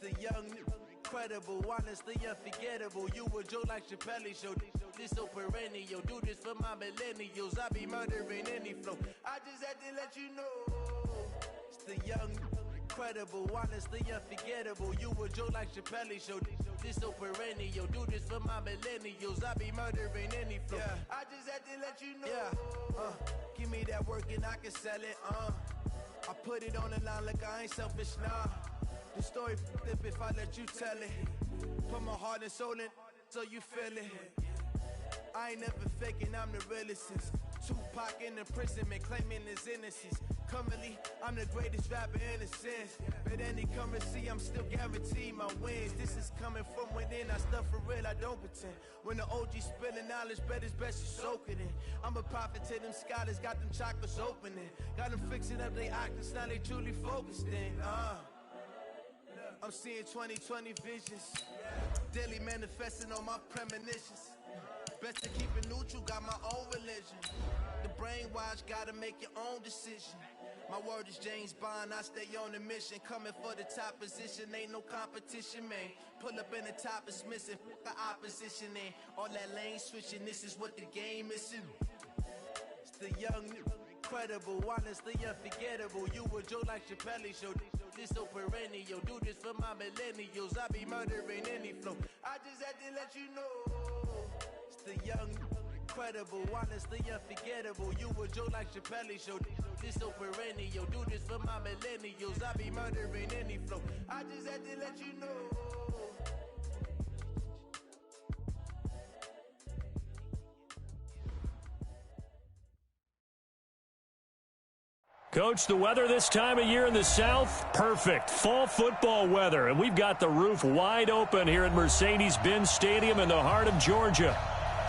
the young, incredible, honestly unforgettable. You a joke like Chappelle Show. This so perennial. Do this for my millennials. I be murdering any flow. I just had to let you know. It's the young, incredible, honestly unforgettable. You a joke like Chappelle Show. This so perennial. Do this for my millennials. I be murdering any flow. Yeah. I just had to let you know. Yeah. Give me that work and I can sell it. I put it on the line like I ain't selfish, nah. The story flip if I let you tell it. Put my heart and soul in so you feel it. I ain't never faking, I'm the realest since Tupac in imprisonment, claiming his innocence. Currently, I'm the greatest rapper in a sense. But any currency, I'm still guaranteed my wins. This is coming from within, I stuff for real, I don't pretend. When the OG spilling knowledge, bet it's best you soak it in. I'm a prophet to them scholars, got them chakras opening. Got them fixing up they octaves, now they truly focused in. I'm seeing 2020 visions. Daily manifesting on my premonitions. Best to keep it neutral, got my own religion. The brainwash, gotta make your own decision. My word is James Bond, I stay on the mission. Coming for the top position, ain't no competition, man. Pull up in the top is missing, the opposition in. All that lane switching, this is what the game is. It's the young, incredible, honestly unforgettable. You a joke like Chappelle Show. This so perennial. Do this for my millennials. I be murdering any flow. I just had to let you know. It's the young, incredible, honestly unforgettable. You a joke like Chappelle Show. This so perennial. Do this for my millennials. I be murdering any flow. I just had to let you know. Coach, the weather this time of year in the South, perfect. Fall football weather, and we've got the roof wide open here at Mercedes-Benz Stadium in the heart of Georgia.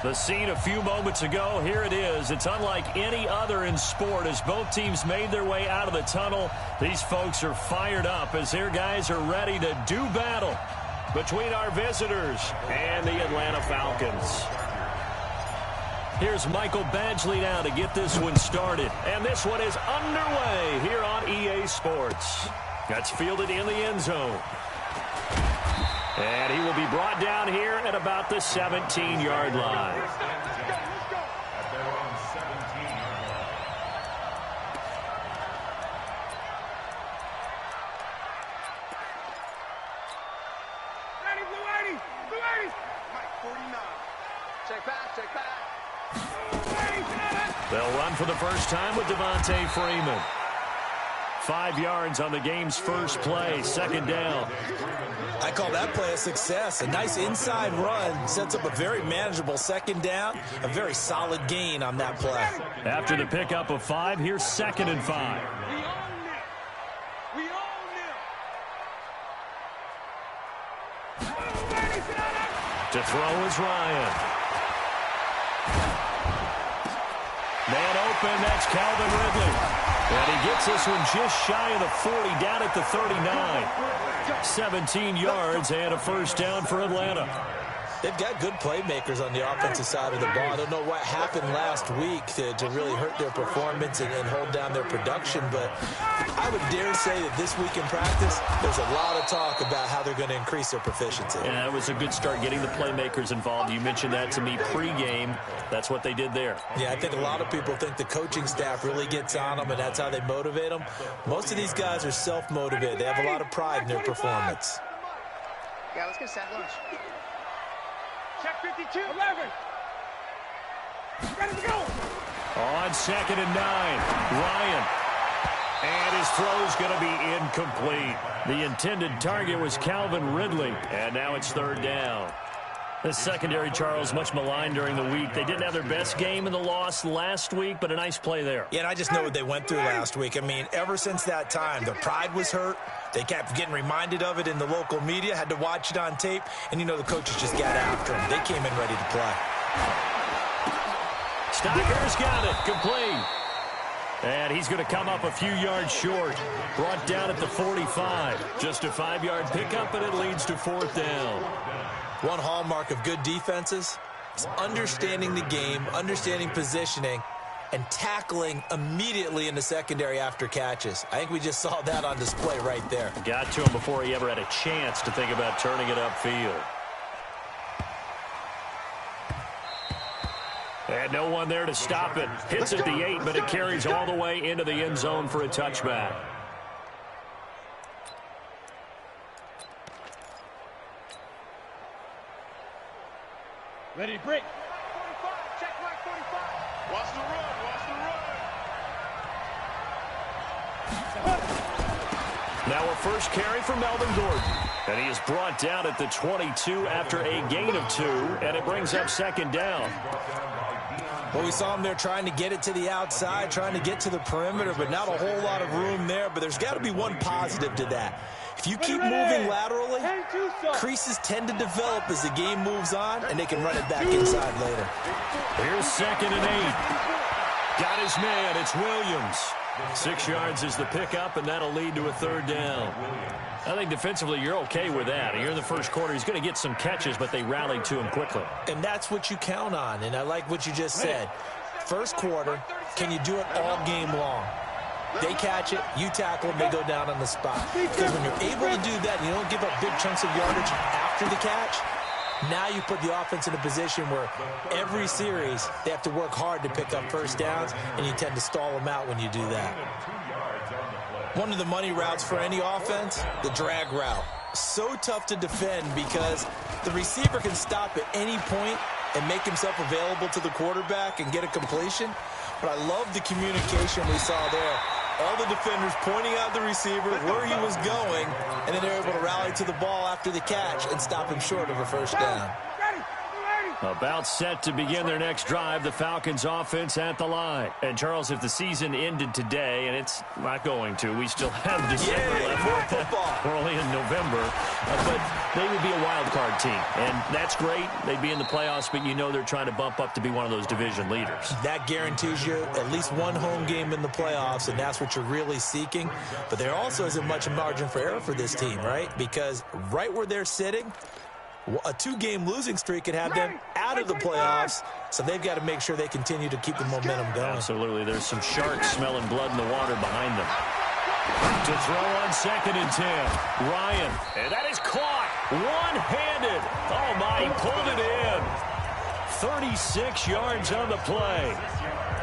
The scene a few moments ago, here it is. It's unlike any other in sport as both teams made their way out of the tunnel. These folks are fired up as their guys are ready to do battle between our visitors and the Atlanta Falcons. Here's Michael Badgley now to get this one started. And this one is underway here on EA Sports. That's fielded in the end zone. And he will be brought down here at about the 17-yard line. They'll run for the first time with Devontae Freeman. 5 yards on the game's first play, second down. I call that play a success. A nice inside run sets up a very manageable second down. A very solid gain on that play. After the pickup of 5, here's 2nd and 5. To throw is Ryan. Man open, that's Calvin Ridley. And he gets this one just shy of the 40, down at the 39. 17 yards and a first down for Atlanta. They've got good playmakers on the offensive side of the ball. I don't know what happened last week to really hurt their performance and hold down their production, but I would dare say that this week in practice, there's a lot of talk about how they're going to increase their proficiency. Yeah, it was a good start getting the playmakers involved. You mentioned that to me pregame. That's what they did there. Yeah, I think a lot of people think the coaching staff really gets on them, and that's how they motivate them. Most of these guys are self-motivated. They have a lot of pride in their performance. Yeah, let's get set lunch. Check 52. 11. Ready to go. On 2nd and 9, Ryan. And his throw's going to be incomplete. The intended target was Calvin Ridley. And now it's 3rd down. The secondary, Charles, much maligned during the week. They didn't have their best game in the loss last week, but a nice play there. Yeah, and I just know what they went through last week. I mean, ever since that time, their pride was hurt. They kept getting reminded of it in the local media, had to watch it on tape, and you know the coaches just got after them. They came in ready to play. Stocker's got it, complete. And he's going to come up a few yards short. Brought down at the 45. Just a 5-yard pickup, and it leads to 4th down. One hallmark of good defenses is understanding the game, understanding positioning, and tackling immediately in the secondary after catches. I think we just saw that on display right there. Got to him before he ever had a chance to think about turning it upfield. And no one there to stop it. Hits at the 8, but it carries all the way into the end zone for a touchback. Ready, break. 45, check mark 45. Watch the run, Now a first carry for Melvin Gordon. And he is brought down at the 22 after a gain of 2, and it brings up second down. Well, we saw him there trying to get it to the outside, trying to get to the perimeter, but not a whole lot of room there. But there's got to be one positive to that. If you keep moving laterally, creases tend to develop as the game moves on, and they can run it back inside later. Here's 2nd and 8. Got his man. It's Williams. 6 yards is the pickup, and that'll lead to a third down. I think defensively you're okay with that. Here in the first quarter, he's going to get some catches, but they rallied to him quickly. And that's what you count on, and I like what you just said. First quarter, can you do it all game long? They catch it, you tackle them, they go down on the spot. Because when you're able to do that and you don't give up big chunks of yardage after the catch, now you put the offense in a position where every series they have to work hard to pick up first downs, and you tend to stall them out when you do that. One of the money routes for any offense, the drag route. So tough to defend because the receiver can stop at any point and make himself available to the quarterback and get a completion. But I love the communication we saw there. All the defenders pointing out the receiver, where he was going, and then they're able to rally to the ball after the catch and stop him short of a first down. About set to begin their next drive, the Falcons offense at the line. And, Charles, if the season ended today, and it's not going to, we still have December left. More football. We're only in November. But they would be a wild card team. And that's great. They'd be in the playoffs, but you know they're trying to bump up to be one of those division leaders. That guarantees you at least one home game in the playoffs, and that's what you're really seeking. But there also isn't much margin for error for this team, right? Because right where they're sitting, a 2-game losing streak could have them out of the playoffs, so they've got to make sure they continue to keep the momentum going. Absolutely. There's some sharks smelling blood in the water behind them. To throw on 2nd and 10. Ryan. And that is caught. One-handed. Oh, my. He pulled it in. 36 yards on the play.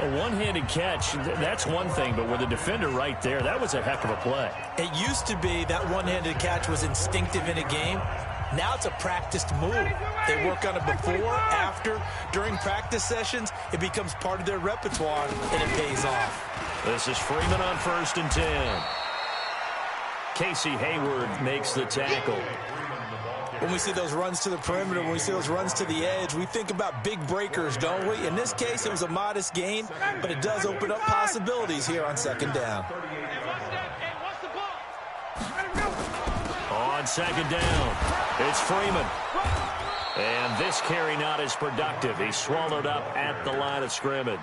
A one-handed catch, that's one thing, but with a defender right there, that was a heck of a play. It used to be that one-handed catch was instinctive in a game. Now it's a practiced move. They work on it before, after, during practice sessions. It becomes part of their repertoire, and it pays off. This is Freeman on 1st and 10. Casey Hayward makes the tackle. When we see those runs to the perimeter, when we see those runs to the edge, we think about big breakers, don't we? In this case, it was a modest gain, but it does open up possibilities here on 2nd down. On 2nd down, it's Freeman. And this carry not as productive. He's swallowed up at the line of scrimmage.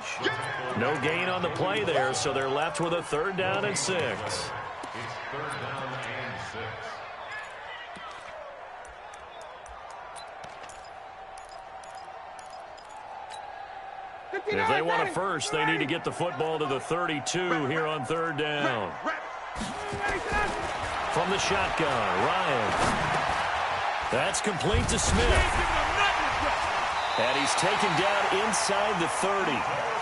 No gain on the play there, so they're left with a 3rd down and 6. If they want a first, they need to get the football to the 32 here on 3rd down. From the shotgun, Ryan. That's complete to Smith. And he's taken down inside the 30.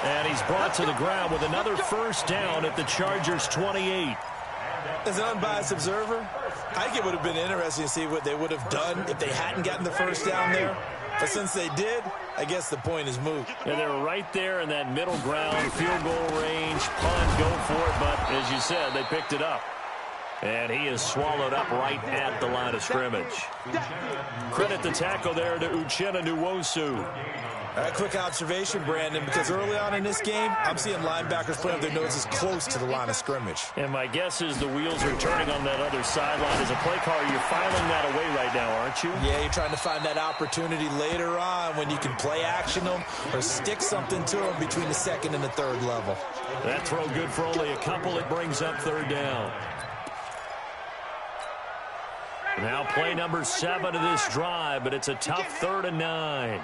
And he's brought to the ground with another first down at the Chargers' 28. As an unbiased observer, I think it would have been interesting to see what they would have done if they hadn't gotten the first down there. But since they did, I guess the point is moot. And they're right there in that middle ground, field goal range, punt, go for it. But as you said, they picked it up. And he is swallowed up right at the line of scrimmage. Credit the tackle there to Uchenna Nwosu. A quick observation, Brandon, because early on in this game, I'm seeing linebackers putting their noses close to the line of scrimmage. And my guess is the wheels are turning on that other sideline. As a play caller, you're filing that away right now, aren't you? Yeah, you're trying to find that opportunity later on when you can play action them or stick something to them between the 2nd and the 3rd level. That throw good for only a couple. It brings up 3rd down. Now play number 7 of this drive, but it's a tough 3rd and 9.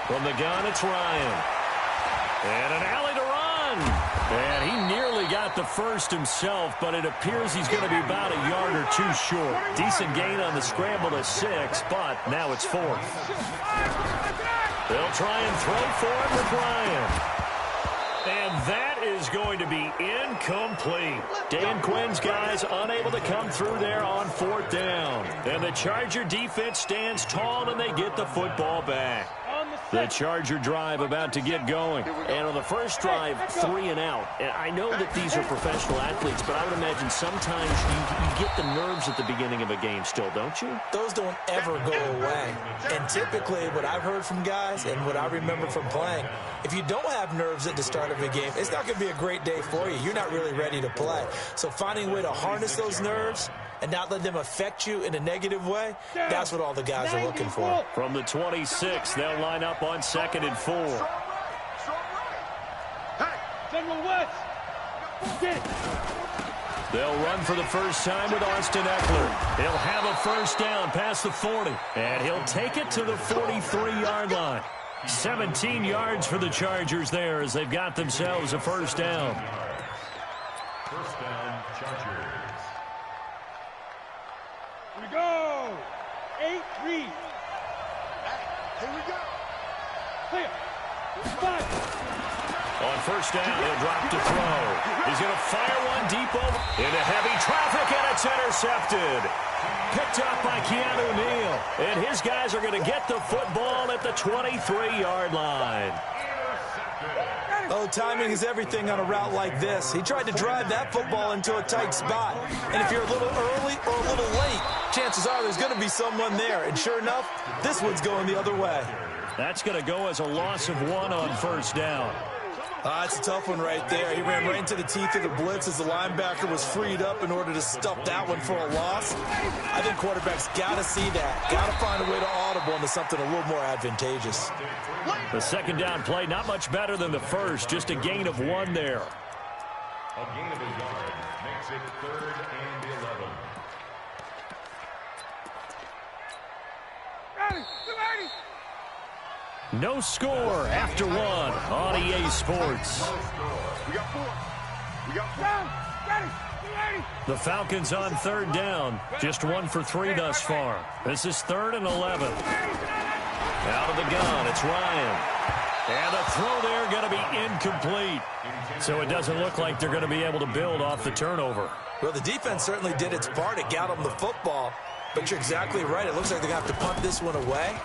From the gun, it's Ryan. And an alley to run. And he nearly got the first himself, but it appears he's going to be about a yard or two short. Decent gain on the scramble to 6, but now it's 4th. They'll try and throw for it with Ryan. And that is going to be incomplete. Dan Quinn's guys unable to come through there on 4th down. And the Charger defense stands tall, and they get the football back. The Charger drive about to get going. And on the first drive, 3 and out. And I know that these are professional athletes, but I would imagine sometimes you get the nerves at the beginning of a game still, don't you? Those don't ever go away. And typically what I've heard from guys and what I remember from playing, if you don't have nerves at the start of a game, it's not going to be a great day for you. You're not really ready to play. So finding a way to harness those nerves and not let them affect you in a negative way, that's what all the guys are looking for. From the 26, they'll line up on 2nd and 4. They'll run for the first time with Austin Eckler. He'll have a first down past the 40, and he'll take it to the 43-yard line. 17 yards for the Chargers there as they've got themselves a first down. First down, Chargers. Here we go. 8 read. Here we go. Clear. 5. On first down, he'll drop to throw. He's going to fire one deep over into heavy traffic, and it's intercepted. Picked up by Keanu Neal. And his guys are going to get the football at the 23-yard line. Oh, timing is everything on a route like this. He tried to drive that football into a tight spot. And if you're a little early or a little late, chances are there's going to be someone there. And sure enough, this one's going the other way. That's going to go as a loss of 1 on first down. That's a tough one right there. He ran right into the teeth of the blitz as the linebacker was freed up in order to stuff that one for a loss. I think quarterbacks got to see that. Got to find a way to audible into something a little more advantageous. The second down play, not much better than the first. Just a gain of 1 there. A gain of a yard makes it 3rd and 11. No score after 1 on EA Sports. We got 4. We got 4. The Falcons on 3rd down. Just 1 for 3 thus far. This is 3rd and 11. Out of the gun, it's Ryan. And the throw there going to be incomplete. So it doesn't look like they're going to be able to build off the turnover. Well, the defense certainly did its part. It got them the football. But you're exactly right. It looks like they're going to have to punt this one away.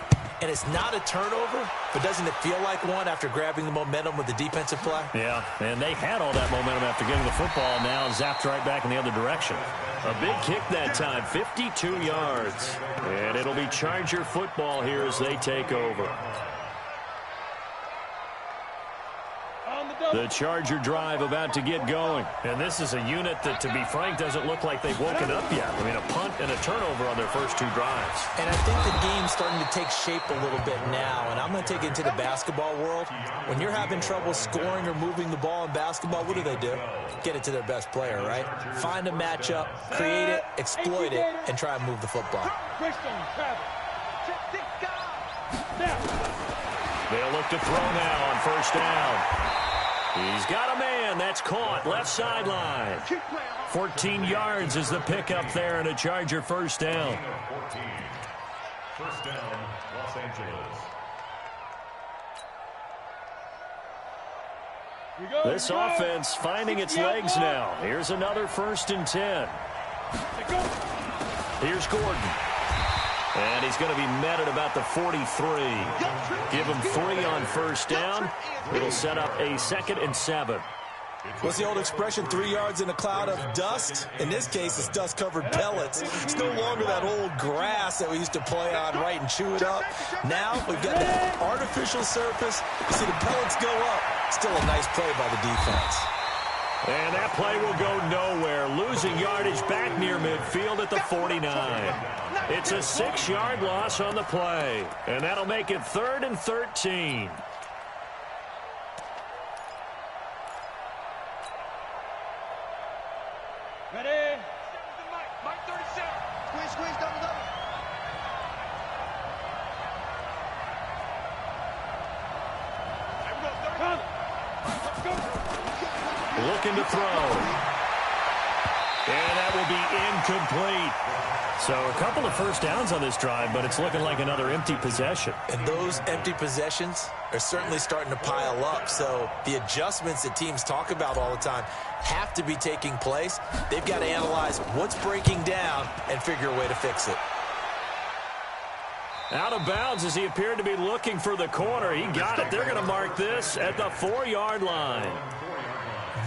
And it's not a turnover, but doesn't it feel like one after grabbing the momentum with the defensive play? Yeah, and they had all that momentum after getting the football. Now zapped right back in the other direction. A big kick that time, 52 yards. And it'll be Charger football here as they take over. The Charger drive about to get going. And this is a unit that, to be frank, doesn't look like they've woken up yet. I mean, a punt and a turnover on their first 2 drives. And I think the game's starting to take shape a little bit now. And I'm going to take it into the basketball world. When you're having trouble scoring or moving the ball in basketball, what do? Get it to their best player, right? Find a matchup, create it, exploit it, and try and move the football. They'll look to throw now on first down. He's got a man. That's caught. Left sideline. 14 yards is the pickup there, and a Charger first down. 14. First down, Los Angeles. This offense finding its legs now. Here's another 1st and 10. Here's Gordon. And he's going to be met at about the 43. Give him 3 on first down. It'll set up a 2nd and 7. What's the old expression, 3 yards in a cloud of dust? In this case, it's dust-covered pellets. It's no longer that old grass that we used to play on, right, and chew it up. Now we've got that artificial surface. You see the pellets go up. Still a nice play by the defense. And that play will go nowhere. Losing yardage back near midfield at the 49. It's a 6-yard loss on the play. And that'll make it 3rd and 13. Ready? Mike 37. Squeeze, double. Come. Looking to throw. And that will be incomplete. So a couple of first downs on this drive, but it's looking like another empty possession. And those empty possessions are certainly starting to pile up. So the adjustments that teams talk about all the time have to be taking place. They've got to analyze what's breaking down and figure a way to fix it. Out of bounds as he appeared to be looking for the corner. He got it. They're going to mark this at the 4-yard line.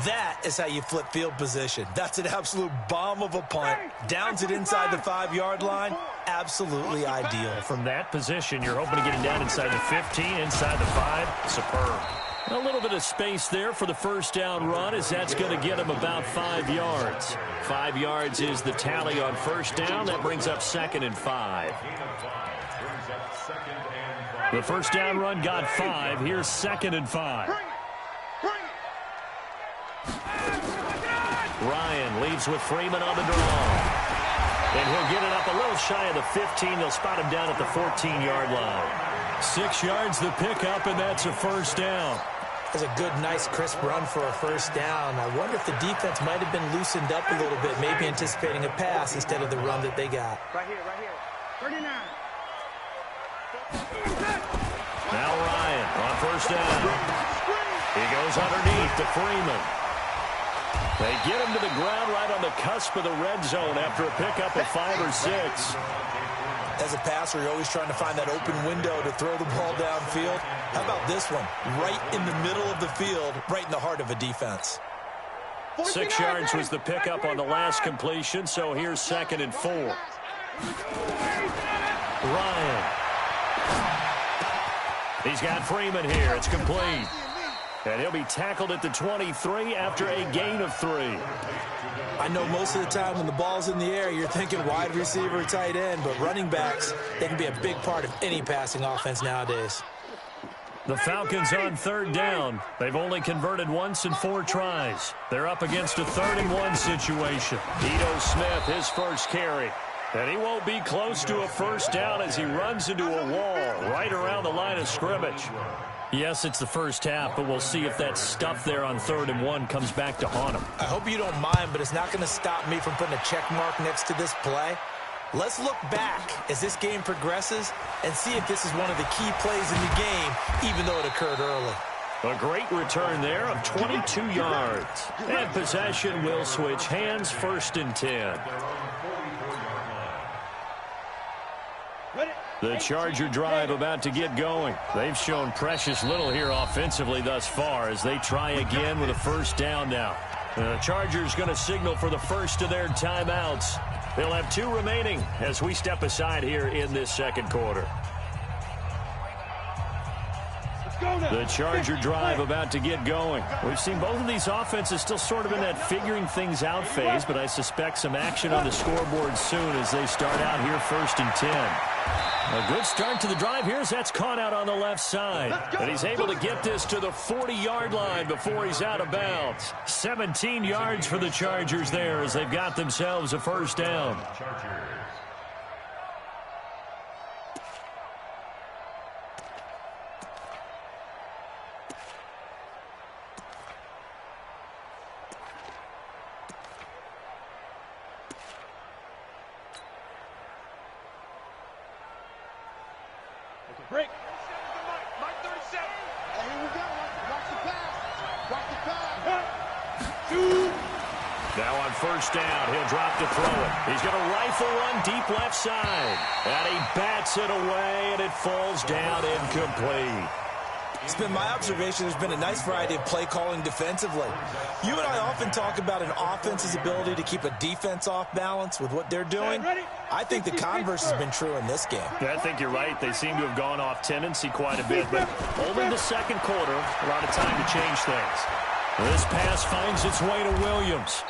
That is how you flip field position. That's an absolute bomb of a punt. Downs it inside the 5-yard line. Absolutely ideal. From that position, you're hoping to get it down inside the 15, inside the 5. Superb. A little bit of space there for the first down run, as that's going to get him about 5 yards. 5 yards is the tally on first down. That brings up 2nd and 5. The first down run got 5. Here's 2nd and 5. Ryan leads with Freeman on the draw. And he'll get it up a little shy of the 15. They'll spot him down at the 14-yard line. 6 yards the pickup, and that's a first down. That's a good, nice, crisp run for a first down. I wonder if the defense might have been loosened up a little bit, maybe anticipating a pass instead of the run that they got. Right here, right here. 39. Now Ryan on first down. He goes underneath to Freeman. They get him to the ground right on the cusp of the red zone after a pickup of 5 or 6. As a passer, you're always trying to find that open window to throw the ball downfield. How about this one? Right in the middle of the field, right in the heart of a defense. 6 yards was the pickup on the last completion, so here's 2nd and 4. Ryan. He's got Freeman here. It's complete. And he'll be tackled at the 23 after a gain of 3. I know most of the time when the ball's in the air, you're thinking wide receiver, tight end, but running backs, they can be a big part of any passing offense nowadays. The Falcons on 3rd down. They've only converted once in 4 tries. They're up against a 3rd and 1 situation. Ito Smith, his first carry. And he won't be close to a first down as he runs into a wall right around the line of scrimmage. Yes, it's the first half, but we'll see if that stuff there on 3rd and 1 comes back to haunt him. I hope you don't mind, but it's not going to stop me from putting a check mark next to this play. Let's look back as this game progresses and see if this is one of the key plays in the game, even though it occurred early. A great return there of 22 yards. And possession will switch hands, 1st and 10. The Charger drive about to get going. They've shown precious little here offensively thus far as they try again with a first down now. The Chargers going to signal for the first of their timeouts. They'll have 2 remaining as we step aside here in this 2nd quarter. The Charger drive about to get going. We've seen both of these offenses still sort of in that figuring things out phase, but I suspect some action on the scoreboard soon as they start out here 1st and 10. A good start to the drive here as that's caught out on the left side. And he's able to get this to the 40-yard line before he's out of bounds. 17 yards for the Chargers there as they've got themselves a first down. Break. Mike 37. Hey, here we go. Watch the pass. Watch the pass. Now on first down, he'll drop to throw it. He's going to rifle one deep left side. And he bats it away, and it falls down incomplete. It's been my observation there's been a nice variety of play calling defensively. You and I often talk about an offense's ability to keep a defense off balance with what they're doing. I think the converse has been true in this game. Yeah, I think you're right. They seem to have gone off tendency quite a bit, but only the 2nd quarter, a lot of time to change things. This pass finds its way to Williams.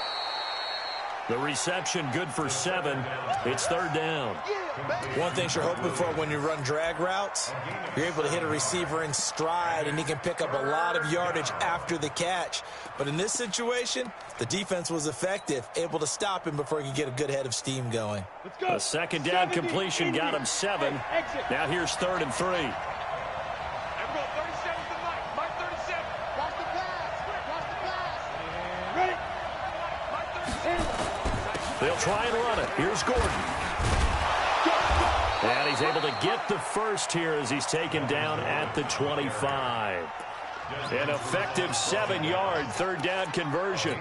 The reception good for 7. It's 3rd down. One thing you're hoping for when you run drag routes, you're able to hit a receiver in stride, and he can pick up a lot of yardage after the catch. But in this situation, the defense was effective, able to stop him before he could get a good head of steam going. A 2nd down completion got him 7. Now here's 3rd and 3. Mike 37. Watch the pass. They'll try and run it. Here's Gordon. And he's able to get the first here as he's taken down at the 25. An effective 7-yard third down conversion.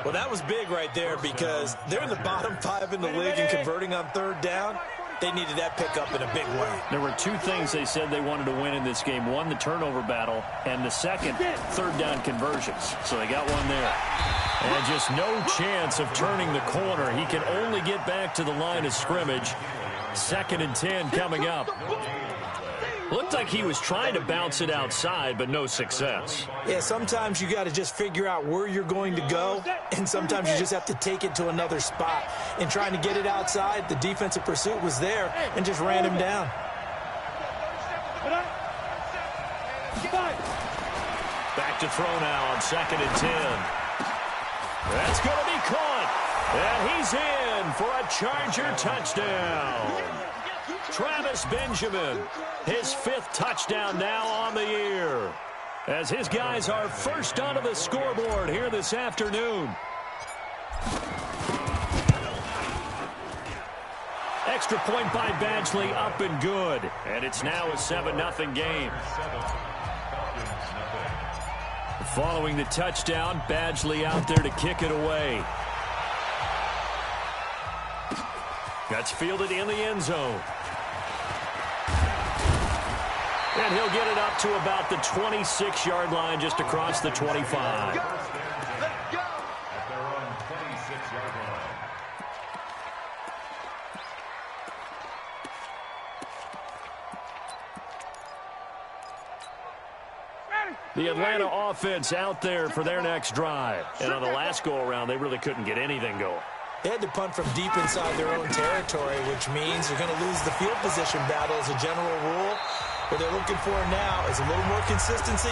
Well, that was big right there because they're in the bottom 5 in the league in converting on third down. They needed that pickup in a big way. There were 2 things they said they wanted to win in this game. One, the turnover battle, and the second, third down conversions. So they got one there. And just no chance of turning the corner. He can only get back to the line of scrimmage. 2nd and 10 coming up. Looked like he was trying to bounce it outside, but no success. Yeah, sometimes you got to just figure out where you're going to go, and sometimes you just have to take it to another spot. And trying to get it outside, the defensive pursuit was there and just ran him down. Back to throw now on 2nd and 10. That's going to be caught. And he's in for a Charger touchdown. Travis Benjamin, his 5th touchdown now on the year, as his guys are first onto the scoreboard here this afternoon. Extra point by Badgley, up and good. And it's now a 7-0 game. Following the touchdown, Badgley out there to kick it away. That's fielded in the end zone. And he'll get it up to about the 26-yard line, just across the 25. At their own 26-yard line. The Atlanta offense out there for their next drive. And on the last go-around, they really couldn't get anything going. They had to punt from deep inside their own territory, which means they're going to lose the field position battle as a general rule. What they're looking for now is a little more consistency,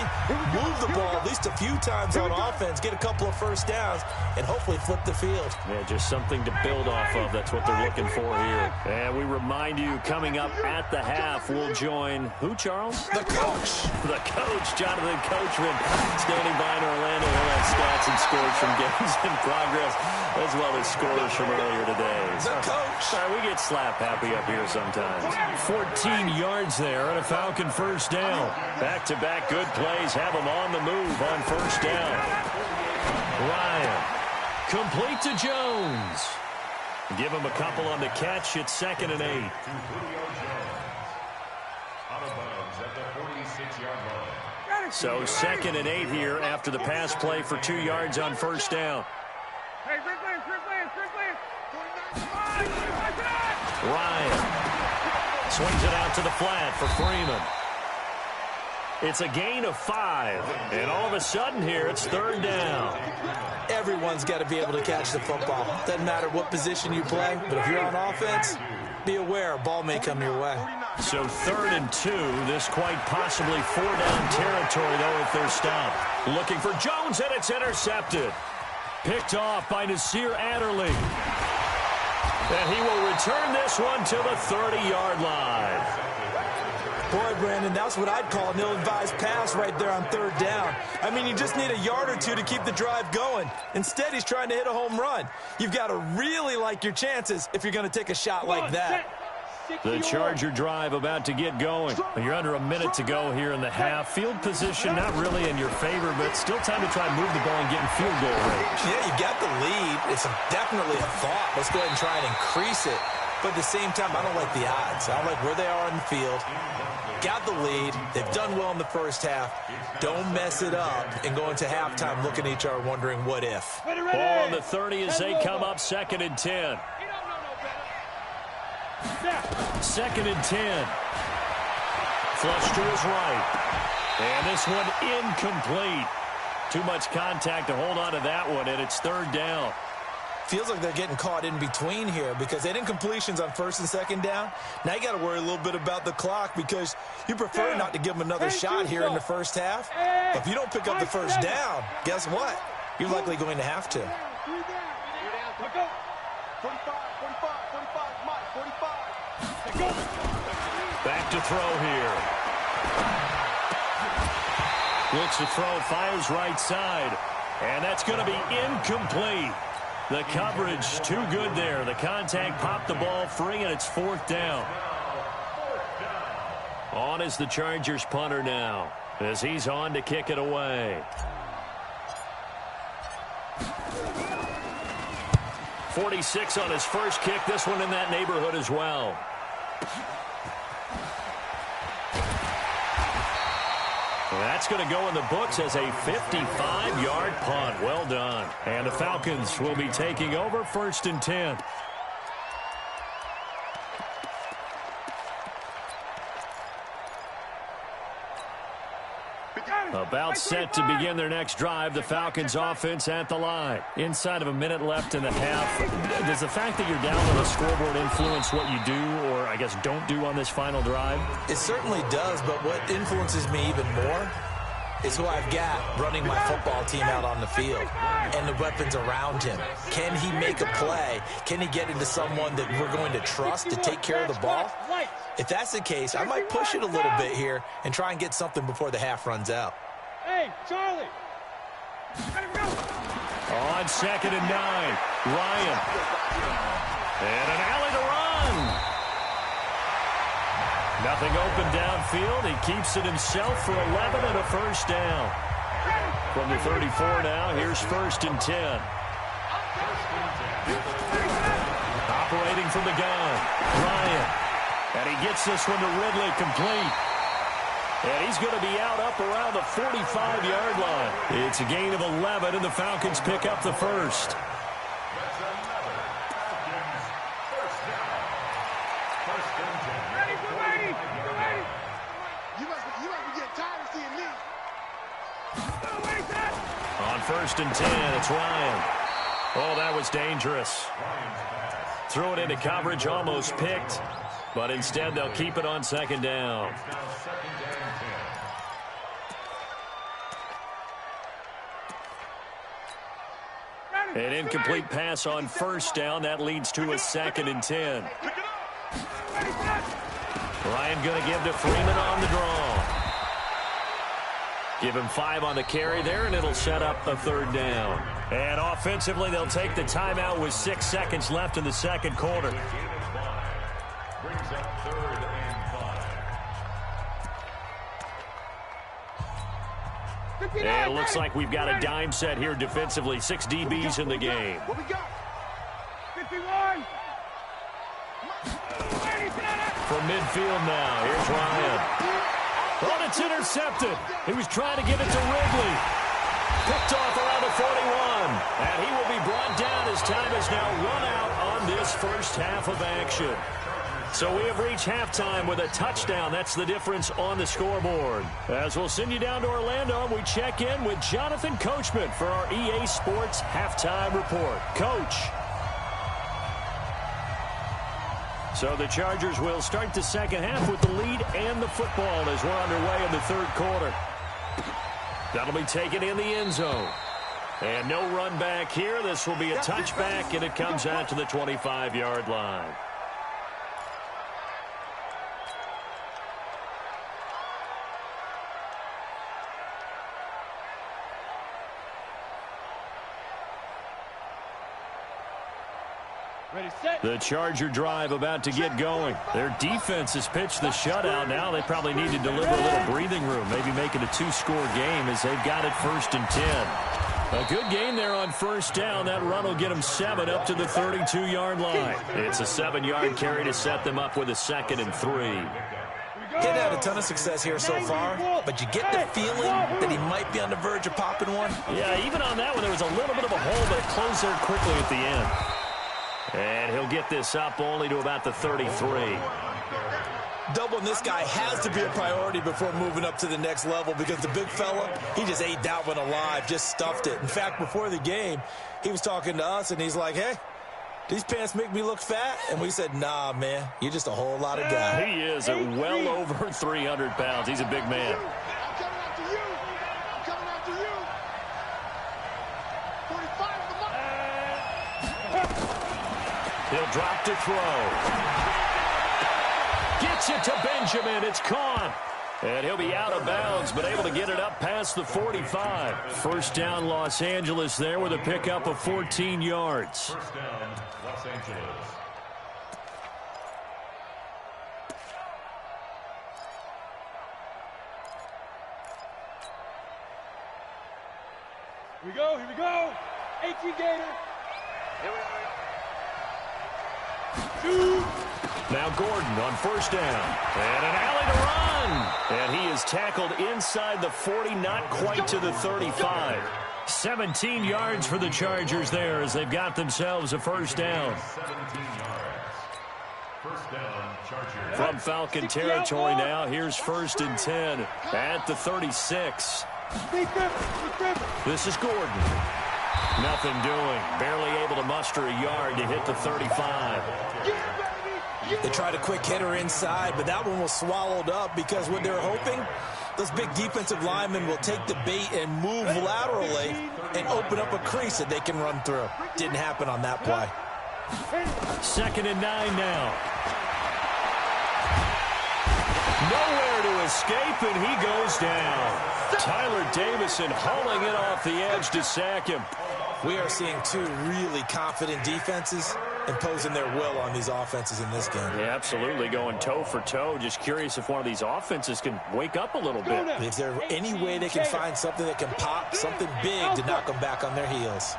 move the ball at least a few times on offense, get a couple of first downs, and hopefully flip the field. Yeah, just something to build off of. That's what they're looking for here. And we remind you, coming up at the half, we'll join who, Charles? The coach. The coach, Jonathan Coachman, standing by in Orlando. He'll have stats and scores from games in progress, as well as scores from earlier today. The coach. Sorry, we get slap happy up here sometimes. 14 yards there and a Falcon first down. Back-to-back good plays have them on the move on first down. Ryan, complete to Jones. Give him a couple on the catch. It's 2nd and 8. Julio Jones. Out of bounds at the 46-yard line. So 2nd and 8 here after the pass play for 2 yards on first down. Ryan swings it out to the flat for Freeman. It's a gain of 5. And all of a sudden here, it's 3rd down. Everyone's got to be able to catch the football. Doesn't matter what position you play, but if you're on offense, be aware a ball may come your way. So 3rd and 2. This quite possibly 4-down territory, though, if they're stopped. Looking for Jones, and it's intercepted. Picked off by Nasir Adderley. And he will return this one to the 30-yard line. Boy, Brandon, that's what I'd call an ill-advised pass right there on 3rd down. I mean, you just need a yard or two to keep the drive going. Instead, he's trying to hit a home run. You've got to really like your chances if you're going to take a shot like that. The Charger drive about to get going. You're under a minute to go here in the half. Field position not really in your favor, but still time to try and move the ball and get in field goal range. Yeah, you got the lead. It's definitely a thought. Let's go ahead and try and increase it. But at the same time, I don't like the odds. I don't like where they are in the field. Got the lead. They've done well in the first half. Don't mess it up and go into halftime looking at each other wondering what if. Ball on the 30 as they come up 2nd and 10. 2nd and 10. Flush to his right. And this one incomplete. Too much contact to hold on to that one, and it's 3rd down. Feels like they're getting caught in between here because they didn't completions on 1st and 2nd down. Now you got to worry a little bit about the clock because you prefer not to give them another shot here in the first half. But if you don't pick up the first down, guess what? You're likely going to have to. 45, Mike, 45. Back to throw here. Looks to throw, fires right side. And that's going to be incomplete. The coverage too good there. The contact popped the ball free, and it's 4th down. On is the Chargers punter now, as he's on to kick it away. 46 on his first kick. This one in that neighborhood as well. That's going to go in the books as a 55-yard punt. Well done. And the Falcons will be taking over 1st and 10. About set to begin their next drive. The Falcons offense at the line. Inside of a minute left in the half. Does the fact that you're down on the scoreboard influence what you do, or I guess don't do on this final drive? It certainly does, but what influences me even more is who I've got running my football team out on the field and the weapons around him. Can he make a play? Can he get into someone that we're going to trust to take care of the ball? If that's the case, I might push it a little bit here and try and get something before the half runs out. Hey, Charlie. On 2nd and 9, Ryan. And an alley to run. Nothing open downfield. He keeps it himself for 11 and a 1st down. From the 34 now, here's 1st and 10. Operating from the gun, Ryan. And he gets this one to Ridley complete. And he's going to be out up around the 45-yard line. It's a gain of 11, and the Falcons pick up the first. On 1st and 10, it's Ryan. Oh, that was dangerous. Threw it into coverage, almost picked. But instead, they'll keep it on 2nd down. An incomplete pass on 1st down. That leads to a 2nd and 10. Ryan going to give to Freeman on the draw. Give him 5 on the carry there, and it'll set up a 3rd down. And offensively, they'll take the timeout with 6 seconds left in the 2nd quarter. Brings up 3rd and 5. And it looks like we've got a dime set here defensively. 6 DBs in the game. What we got? 51. From midfield now, here's Ryan. Oh, it's intercepted. He was trying to give it to Ridley. Picked off around the 41. And he will be brought down as time has now run out on this first half of action. So we have reached halftime with a touchdown. That's the difference on the scoreboard. As we'll send you down to Orlando, we check in with Jonathan Coachman for our EA Sports Halftime Report. Coach. So the Chargers will start the second half with the lead and the football as we're underway in the 3rd quarter. That'll be taken in the end zone. And no run back here. This will be a touchback, and it comes out to the 25-yard line. The Charger drive about to get going. Their defense has pitched the shutout now. They probably need to deliver a little breathing room, maybe make it a 2-score game as they've got it 1st and 10. A good game there on 1st down. That run will get them 7 up to the 32-yard line. It's a 7-yard carry to set them up with a 2nd and 3. He's had a ton of success here so far, but you get the feeling that he might be on the verge of popping one. Yeah, even on that one, there was a little bit of a hole, but it closed there quickly at the end. And he'll get this up only to about the 33. Doubling this guy has to be a priority before moving up to the next level because the big fella, he just ate that one alive, just stuffed it. In fact, before the game, he was talking to us, and he's like, hey, these pants make me look fat? And we said, nah, man, you're just a whole lot of guy. He is at well over 300 pounds. He's a big man. I'm coming after you. I'm coming after you. 45 of the money. He'll drop to throw. Gets it to Benjamin. It's caught. And he'll be out of bounds, but able to get it up past the 45. First down, Los Angeles there with a pickup of 14 yards. First down, Los Angeles. Here we go, here we go. 18 Gator. Here we go. 2. Now Gordon on first down. And an alley to run. And he is tackled inside the 40, not quite to the 35. 17 yards for the Chargers there as they've got themselves a first down. 17 yards. First down, Chargers. From Falcon territory now, here's first and 10 at the 36. This is Gordon. Nothing doing. Barely able to muster a yard to hit the 35. They tried a quick hitter inside, but that one was swallowed up because what they're hoping, those big defensive linemen will take the bait and move laterally and open up a crease that they can run through. Didn't happen on that play. Second and 9 now. Nowhere to escape, and he goes down. Tyler Davison hauling it off the edge to sack him. We are seeing two really confident defenses imposing their will on these offenses in this game. Yeah, absolutely, going toe for toe. Just curious if one of these offenses can wake up a little bit. Is there any way they can find something that can pop, something big to knock them back on their heels?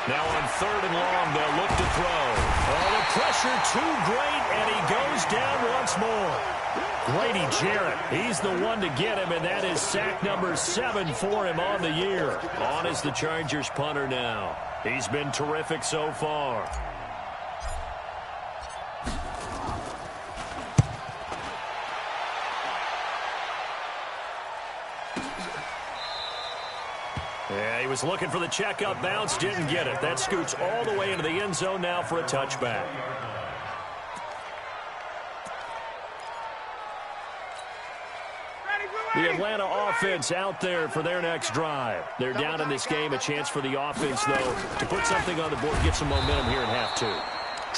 Now on third and long, they'll look to throw. Oh, the pressure too great, and he goes down once more. Grady Jarrett, he's the one to get him, and that is sack number 7 for him on the year. On is the Chargers punter now. He's been terrific so far. Yeah, he was looking for the checkup bounce, didn't get it. That scoots all the way into the end zone now for a touchback. The Atlanta offense out there for their next drive. They're down in this game. A chance for the offense, though, to put something on the board, get some momentum here in half 2.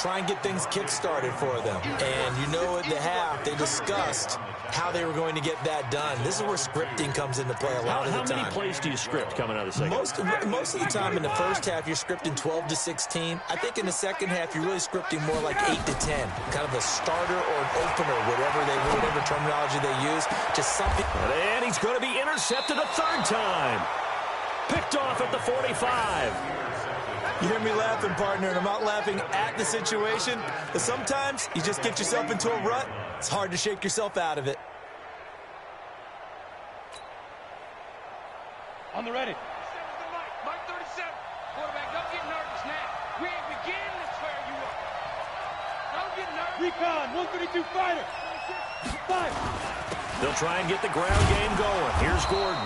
Try and get things kick-started for them. And you know at the half, they discussed how they were going to get that done. This is where scripting comes into play a lot of the time. How many plays do you script coming out of the second? Most of the time in the first half, you're scripting 12 to 16. I think in the second half, you're really scripting more like 8 to 10. Kind of a starter or an opener, whatever terminology they use. Just something. And he's going to be intercepted a third time. Picked off at the 45. You hear me laughing, partner, and I'm not laughing at the situation. But sometimes you just get yourself into a rut. It's hard to shake yourself out of it. On the ready. Mike 37. Quarterback, don't get nervous now. We ain't beginning to swear you up. Don't get nervous. Recon, 132 fighter. 5. They'll try and get the ground game going. Here's Gordon.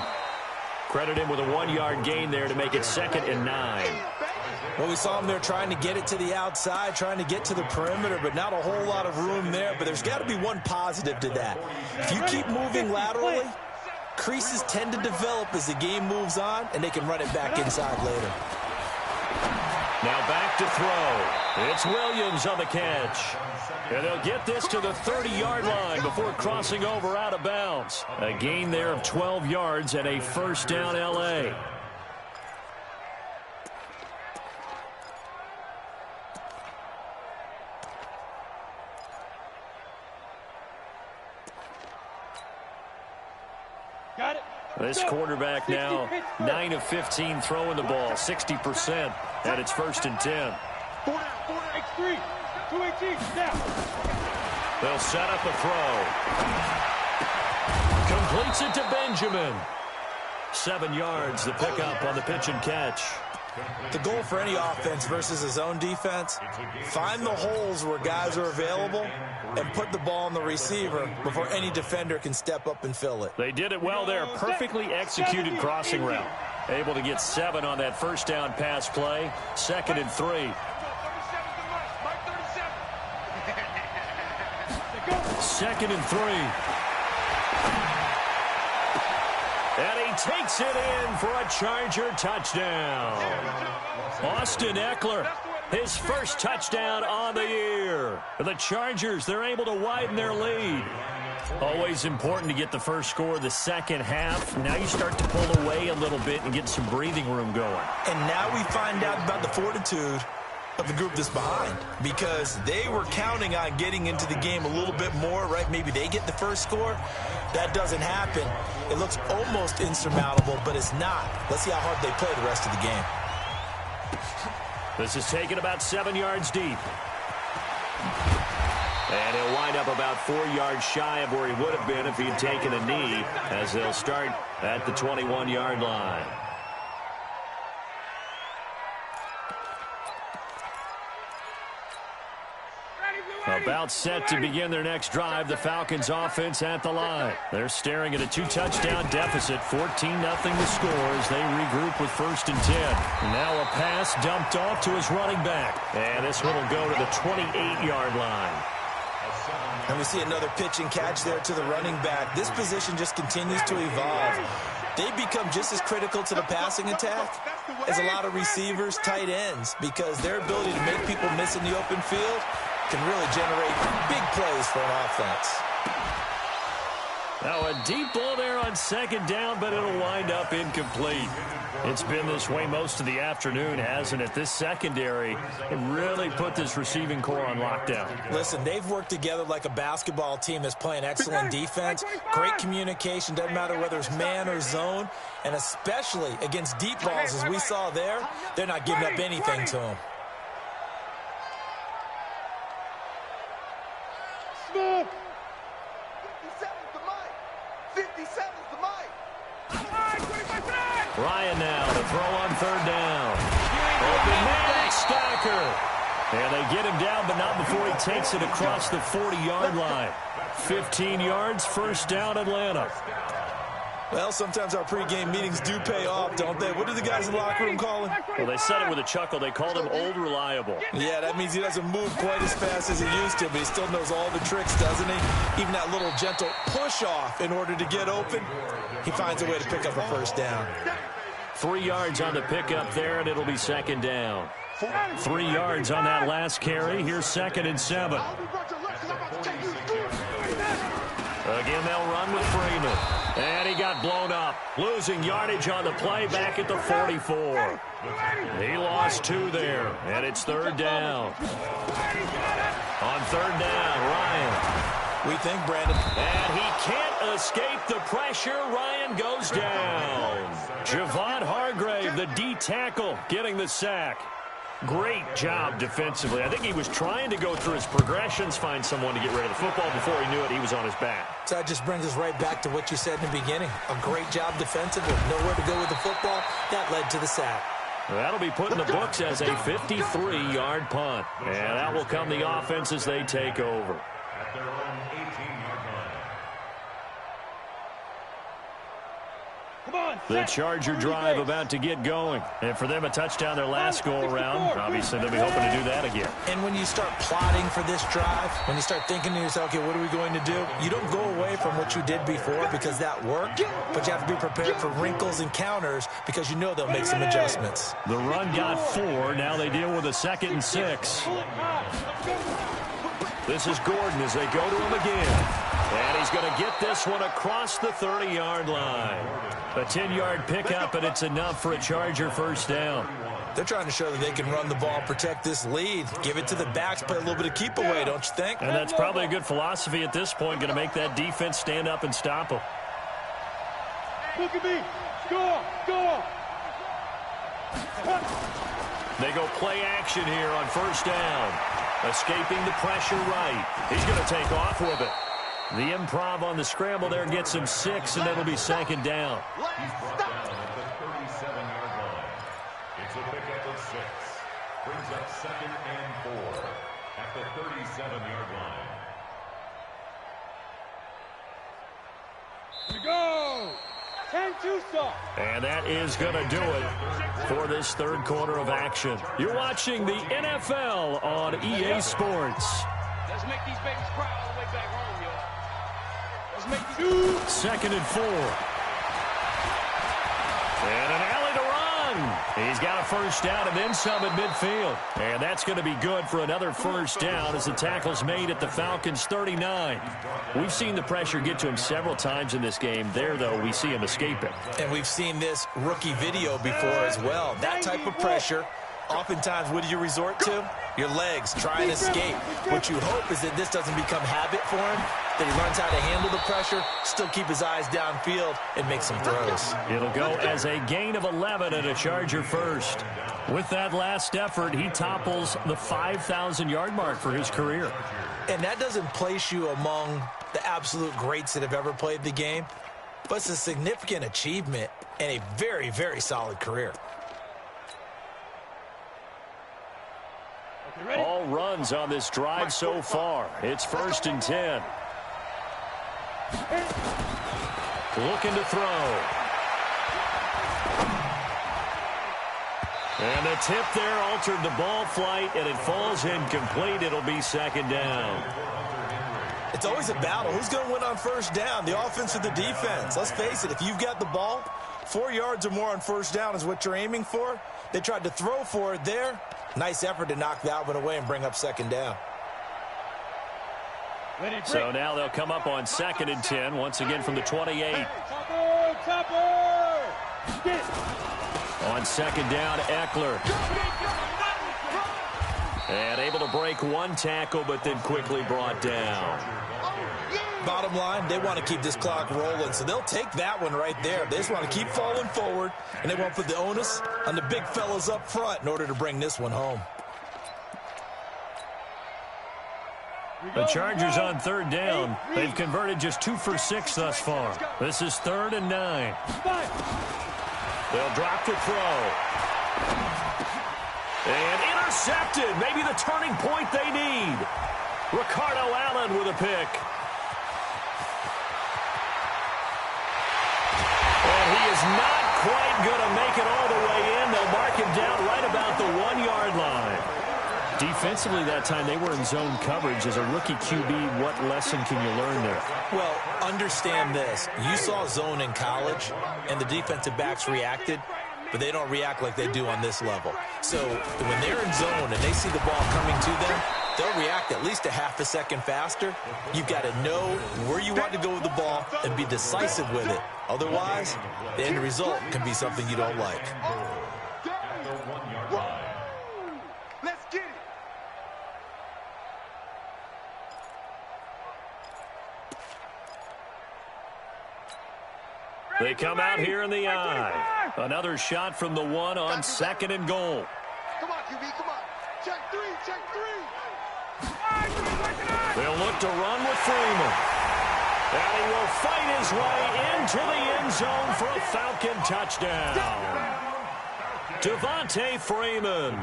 Credit him with a 1-yard gain there to make it 2nd and 9. Well, we saw him there trying to get it to the outside, trying to get to the perimeter, but not a whole lot of room there. But there's got to be one positive to that. If you keep moving laterally, creases tend to develop as the game moves on, and they can run it back inside later. Now back to throw. It's Williams on the catch. And they'll get this to the 30-yard line before crossing over out of bounds. A gain there of 12 yards and a first down L.A. Got it. This quarterback now 9 of 15 throwing the ball, 60%, and it's 1st and 10. 4 X3, 218, now. They'll set up a throw. Completes it to Benjamin. 7 yards, the pickup on the pitch and catch. The goal for any offense versus a zone defense, find the holes where guys are available and put the ball on the receiver before any defender can step up and fill it. They did it well there. Perfectly executed crossing route. Able to get 7 on that first down pass play. 2nd and 3. 2nd and 3. And he takes it in for a Charger touchdown. Austin Eckler his first touchdown on the year. The Chargers, they're able to widen their lead. Always important to get the first score of the second half. Now you start to pull away a little bit and get some breathing room going. And now we find out about the fortitude of the group that's behind, because they were counting on getting into the game a little bit more, right? Maybe they get the first score. That doesn't happen. It looks almost insurmountable, but it's not. Let's see how hard they play the rest of the game. This is taken about 7 yards deep. And he'll wind up about 4 yards shy of where he would have been if he had taken a knee, as they'll start at the 21-yard line. About set to begin their next drive, the Falcons offense at the line. They're staring at a 2-touchdown deficit, 14-0 the score as they regroup with 1st and 10. Now a pass dumped off to his running back. And this one will go to the 28-yard line. And we see another pitch and catch there to the running back. This position just continues to evolve. They become just as critical to the passing attack as a lot of receivers, tight ends, because their ability to make people miss in the open field can really generate big plays for an offense. Now a deep ball there on 2nd down, but it'll wind up incomplete. It's been this way most of the afternoon, hasn't it? This secondary really put this receiving core on lockdown. Listen, they've worked together like a basketball team that's playing excellent defense. Great communication, doesn't matter whether it's man or zone. And especially against deep balls, as we saw there, they're not giving up anything to them. Smith! 57's the mic! 57's the mic! Ryan now to throw on 3rd down. Open man, Stacker. And they get him down, but not before he takes it across the 40-yard line. 15 yards, 1st down, Atlanta. Well, sometimes our pregame meetings do pay off, don't they? What do the guys in the locker room call him? Well, they said it with a chuckle. They called him Old Reliable. Yeah, that means he doesn't move quite as fast as he used to, but he still knows all the tricks, doesn't he? Even that little gentle push-off in order to get open, he finds a way to pick up a 1st down. 3 yards on the pickup there, and it'll be 2nd down. 3 yards on that last carry. Here's 2nd and 7. Again, they'll run with Freeman. And he got blown up. Losing yardage on the play back at the 44. He lost 2 there, and it's 3rd down. On 3rd down, Ryan. We think, Brandon. And he can't escape the pressure. Ryan goes down. Javon Hargrave, the D tackle, getting the sack. Great job defensively. I think he was trying to go through his progressions, find someone to get rid of the football. Before he knew it, he was on his back. So that just brings us right back to what you said in the beginning. A great job defensively. Nowhere to go with the football. That led to the sack. That'll be put in the books as a 53-yard punt. And that will come the offense as they take over. At their own 18-yard line. The Charger drive about to get going. And for them, a touchdown their last go-around. Obviously, they'll be hoping to do that again. And when you start plotting for this drive, when you start thinking to yourself, okay, what are we going to do? You don't go away from what you did before because that worked, but you have to be prepared for wrinkles and counters because you know they'll make some adjustments. The run got 4. Now they deal with a 2nd and 6. This is Gordon as they go to him again. And he's going to get this one across the 30-yard line. A 10-yard pickup, and it's enough for a Charger 1st down. They're trying to show that they can run the ball, protect this lead, give it to the backs, play a little bit of keep away, don't you think? And that's probably a good philosophy at this point, going to make that defense stand up and stop them. Look at me. Score. Score. They go play action here on 1st down. Escaping the pressure right. He's going to take off with it. The improv on the scramble there gets him 6, and it'll be 2nd down. He's brought down at the 37-yard line. It's a pickup of 6. Brings up 2nd and 4 at the 37-yard line. Here we go. 10-2 And that is going to do it for this 3rd quarter of action. You're watching the NFL on EA Sports. Let's make these babies cry all the way back home, yo. Let's make these... 2nd and 4. And an alley to run. He's got a first down and then some at midfield. And that's going to be good for another first down as the tackle's made at the Falcons' 39. We've seen the pressure get to him several times in this game. There, though, we see him escape it. And we've seen this rookie video before as well. That type of pressure, oftentimes, what do you resort to? Your legs, try and escape. What you hope is that this doesn't become habit for him, that he learns how to handle the pressure, still keep his eyes downfield, and make some throws. It'll go as a gain of 11 and a Charger first. With that last effort, he topples the 5,000-yard mark for his career. And that doesn't place you among the absolute greats that have ever played the game, but it's a significant achievement and a very, very solid career. All runs on this drive so far. It's 1st and 10. Looking to throw. And the tip there altered the ball flight, and it falls incomplete. It'll be 2nd down. It's always a battle. Who's going to win on first down, the offense or the defense? Let's face it, if you've got the ball, 4 yards or more on first down is what you're aiming for. They tried to throw for it there. Nice effort to knock that one away and bring up 2nd down. So now they'll come up on 2nd and 10, once again from the 28. On 2nd down, Eckler. And able to break one tackle, but then quickly brought down. Bottom line, they want to keep this clock rolling, so they'll take that one right there. They just want to keep falling forward, and they won't put the onus on the big fellas up front in order to bring this one home. The Chargers on 3rd down. They've converted just 2 for 6 thus far. This is 3rd and 9. They'll drop to throw. And intercepted. Maybe the turning point they need. Ricardo Allen with a pick. And he is not quite going to make it all the way in. They'll mark him down right about the 1-yard line. Defensively that time, they were in zone coverage. As a rookie QB, what lesson can you learn there? Well, understand this. You saw zone in college, and the defensive backs reacted, but they don't react like they do on this level. So when they're in zone and they see the ball coming to them, they'll react at least a half a second faster. You've got to know where you want to go with the ball and be decisive with it. Otherwise, the end result can be something you don't like. Let's get it. They come out here in the eye. Another shot from the 1 on 2nd and goal. Come on, QB, come on. Check 3, check 3. They'll look to run with Freeman. And he will fight his way into the end zone for a Falcon touchdown. Devontae Freeman,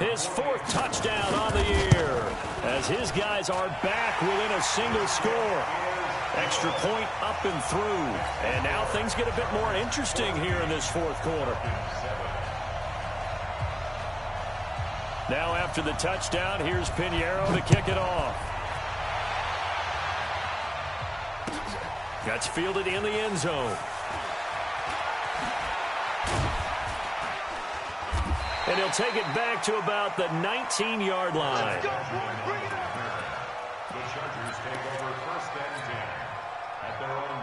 his 4th touchdown on the year, as his guys are back within a single score. Extra point up and through. And now things get a bit more interesting here in this 4th quarter. Now after the touchdown, here's Pinheiro to kick it off. That's fielded in the end zone. And he'll take it back to about the 19-yard line. The Chargers take over 1st and 10 at their own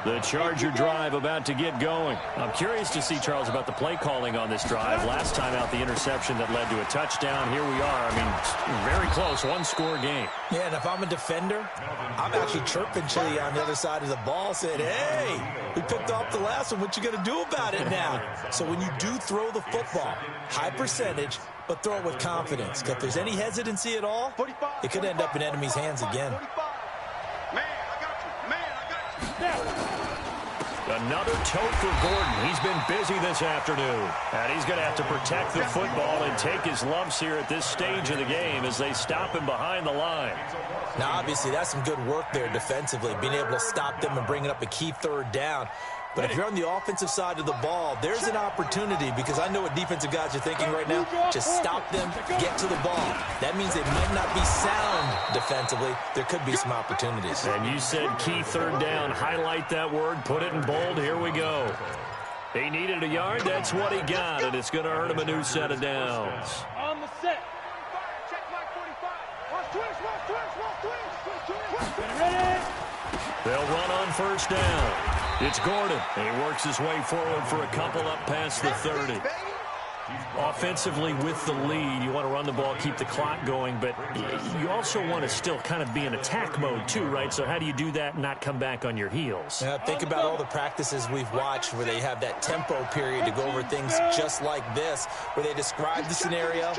19. The Charger drive about to get going. I'm curious to see, Charles, about the play calling on this drive. Last time out, the interception that led to a touchdown. Here we are. I mean, very close, 1-score game. Yeah, and if I'm a defender, I'm actually chirping Chili on the other side of the ball, saying, hey, we picked off the last one. What you going to do about it now? So when you do throw the football, high percentage, but throw it with confidence. Because if there's any hesitancy at all, it could end up in enemy's hands again. Man, I got you. Man, I got you. Another tote for Gordon. He's been busy this afternoon. And he's going to have to protect the football and take his lumps here at this stage of the game as they stop him behind the line. Now, obviously, that's some good work there defensively, being able to stop them and bringing up a key 3rd down. But if you're on the offensive side of the ball, there's an opportunity, because I know what defensive guys are thinking right now. Just stop them, get to the ball. That means they might not be sound defensively. There could be some opportunities. And you said key 3rd down. Highlight that word, put it in bold. Here we go. He needed a yard. That's what he got, and it's going to earn him a new set of downs. On the set. Check my 45. Watch twist. Ready. They'll run on first down. It's Gordon. He works his way forward for a couple up past the 30. Offensively with the lead, you want to run the ball, keep the clock going, but you also want to still kind of be in attack mode too, right? So how do you do that and not come back on your heels? Think about all the practices we've watched where they have that tempo period to go over things just like this, where they describe the scenario,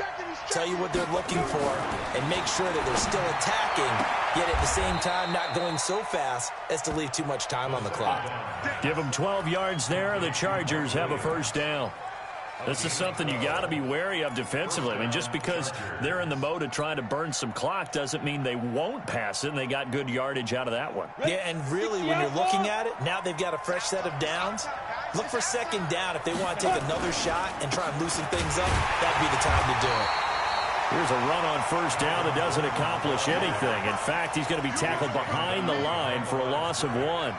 tell you what they're looking for, and make sure that they're still attacking, yet at the same time not going so fast as to leave too much time on the clock. Give them 12 yards there. The Chargers have a first down. This is something you got to be wary of defensively. I mean, just because they're in the mode of trying to burn some clock doesn't mean they won't pass it, and they got good yardage out of that one. Yeah, and really, when you're looking at it, now they've got a fresh set of downs. Look for second down. If they want to take another shot and try and loosen things up, that'd be the time to do it. Here's a run on first down that doesn't accomplish anything. In fact, he's going to be tackled behind the line for a loss of 1.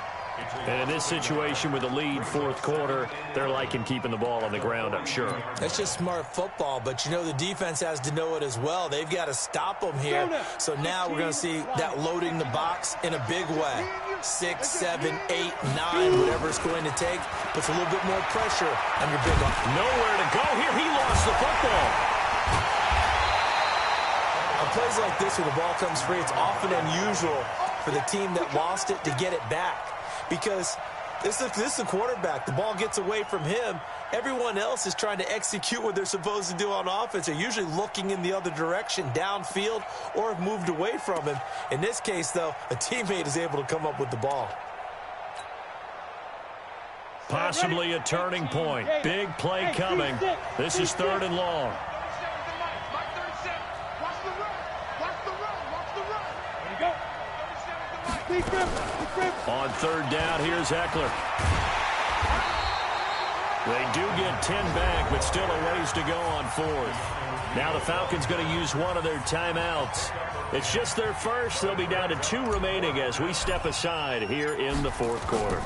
And in this situation with the lead fourth quarter, they're liking keeping the ball on the ground, I'm sure. That's just smart football, but you know the defense has to know it as well. They've got to stop them here. So now we're going to see that loading the box in a big way. 6, 7, 8, 9, whatever it's going to take, puts a little bit more pressure on your big one. Nowhere to go here. He lost the football. On plays like this where the ball comes free, it's often unusual for the team that lost it to get it back. Because this is the quarterback. The ball gets away from him. Everyone else is trying to execute what they're supposed to do on offense. They're usually looking in the other direction, downfield, or have moved away from him. In this case, though, a teammate is able to come up with the ball. Possibly a turning point. Big play coming. This is 3rd and long. On 3rd down, here's Eckler. They do get 10 back, but still a ways to go on 4th. Now the Falcons going to use one of their timeouts. It's just their first. They'll be down to 2 remaining as we step aside here in the 4th quarter.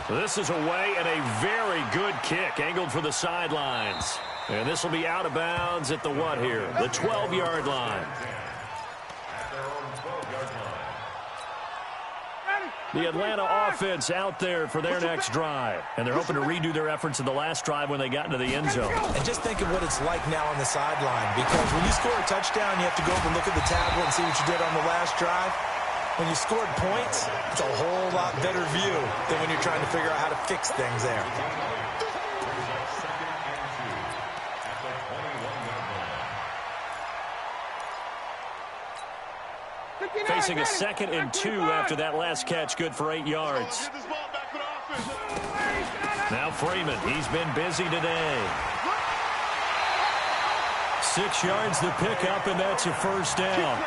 This is away and a very good kick, angled for the sidelines. And this will be out of bounds at the what here? The 12-yard line. The Atlanta offense out there for their next drive. And they're hoping to redo their efforts in the last drive when they got into the end zone. And just think of what it's like now on the sideline. Because when you score a touchdown, you have to go up and look at the tablet and see what you did on the last drive. When you scored points, it's a whole lot better view than when you're trying to figure out how to fix things there. Facing a 2nd and 2 after that last catch, good for 8 yards. Now Freeman, he's been busy today. 6 yards the pickup, and that's a first down.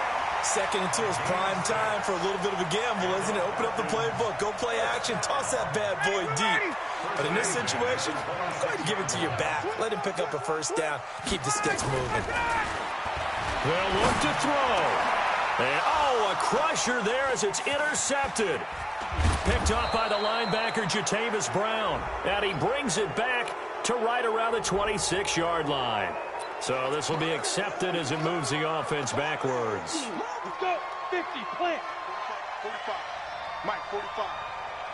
2nd and 2 is prime time for a little bit of a gamble, isn't it? Open up the playbook, go play action, toss that bad boy deep. But in this situation, go ahead and give it to your back. Let him pick up a first down. Keep the sticks moving. They'll look to throw. And, a crusher there as it's intercepted. Picked off by the linebacker, Jatavis Brown. And he brings it back to right around the 26-yard line. So this will be accepted as it moves the offense backwards. Let's go. 50, plant. 45. Mike, 45.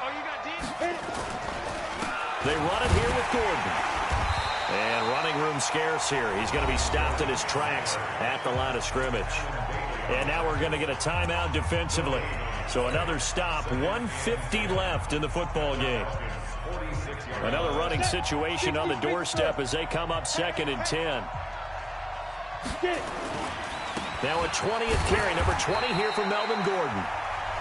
Oh, you got D? Hit it. They run it here with Gordon. And running room scarce here. He's going to be stopped in his tracks at the line of scrimmage. And now we're going to get a timeout defensively. So another stop, 1:50 left in the football game. Another running situation on the doorstep as they come up 2nd and 10. Now a 20th carry, number 20 here for Melvin Gordon.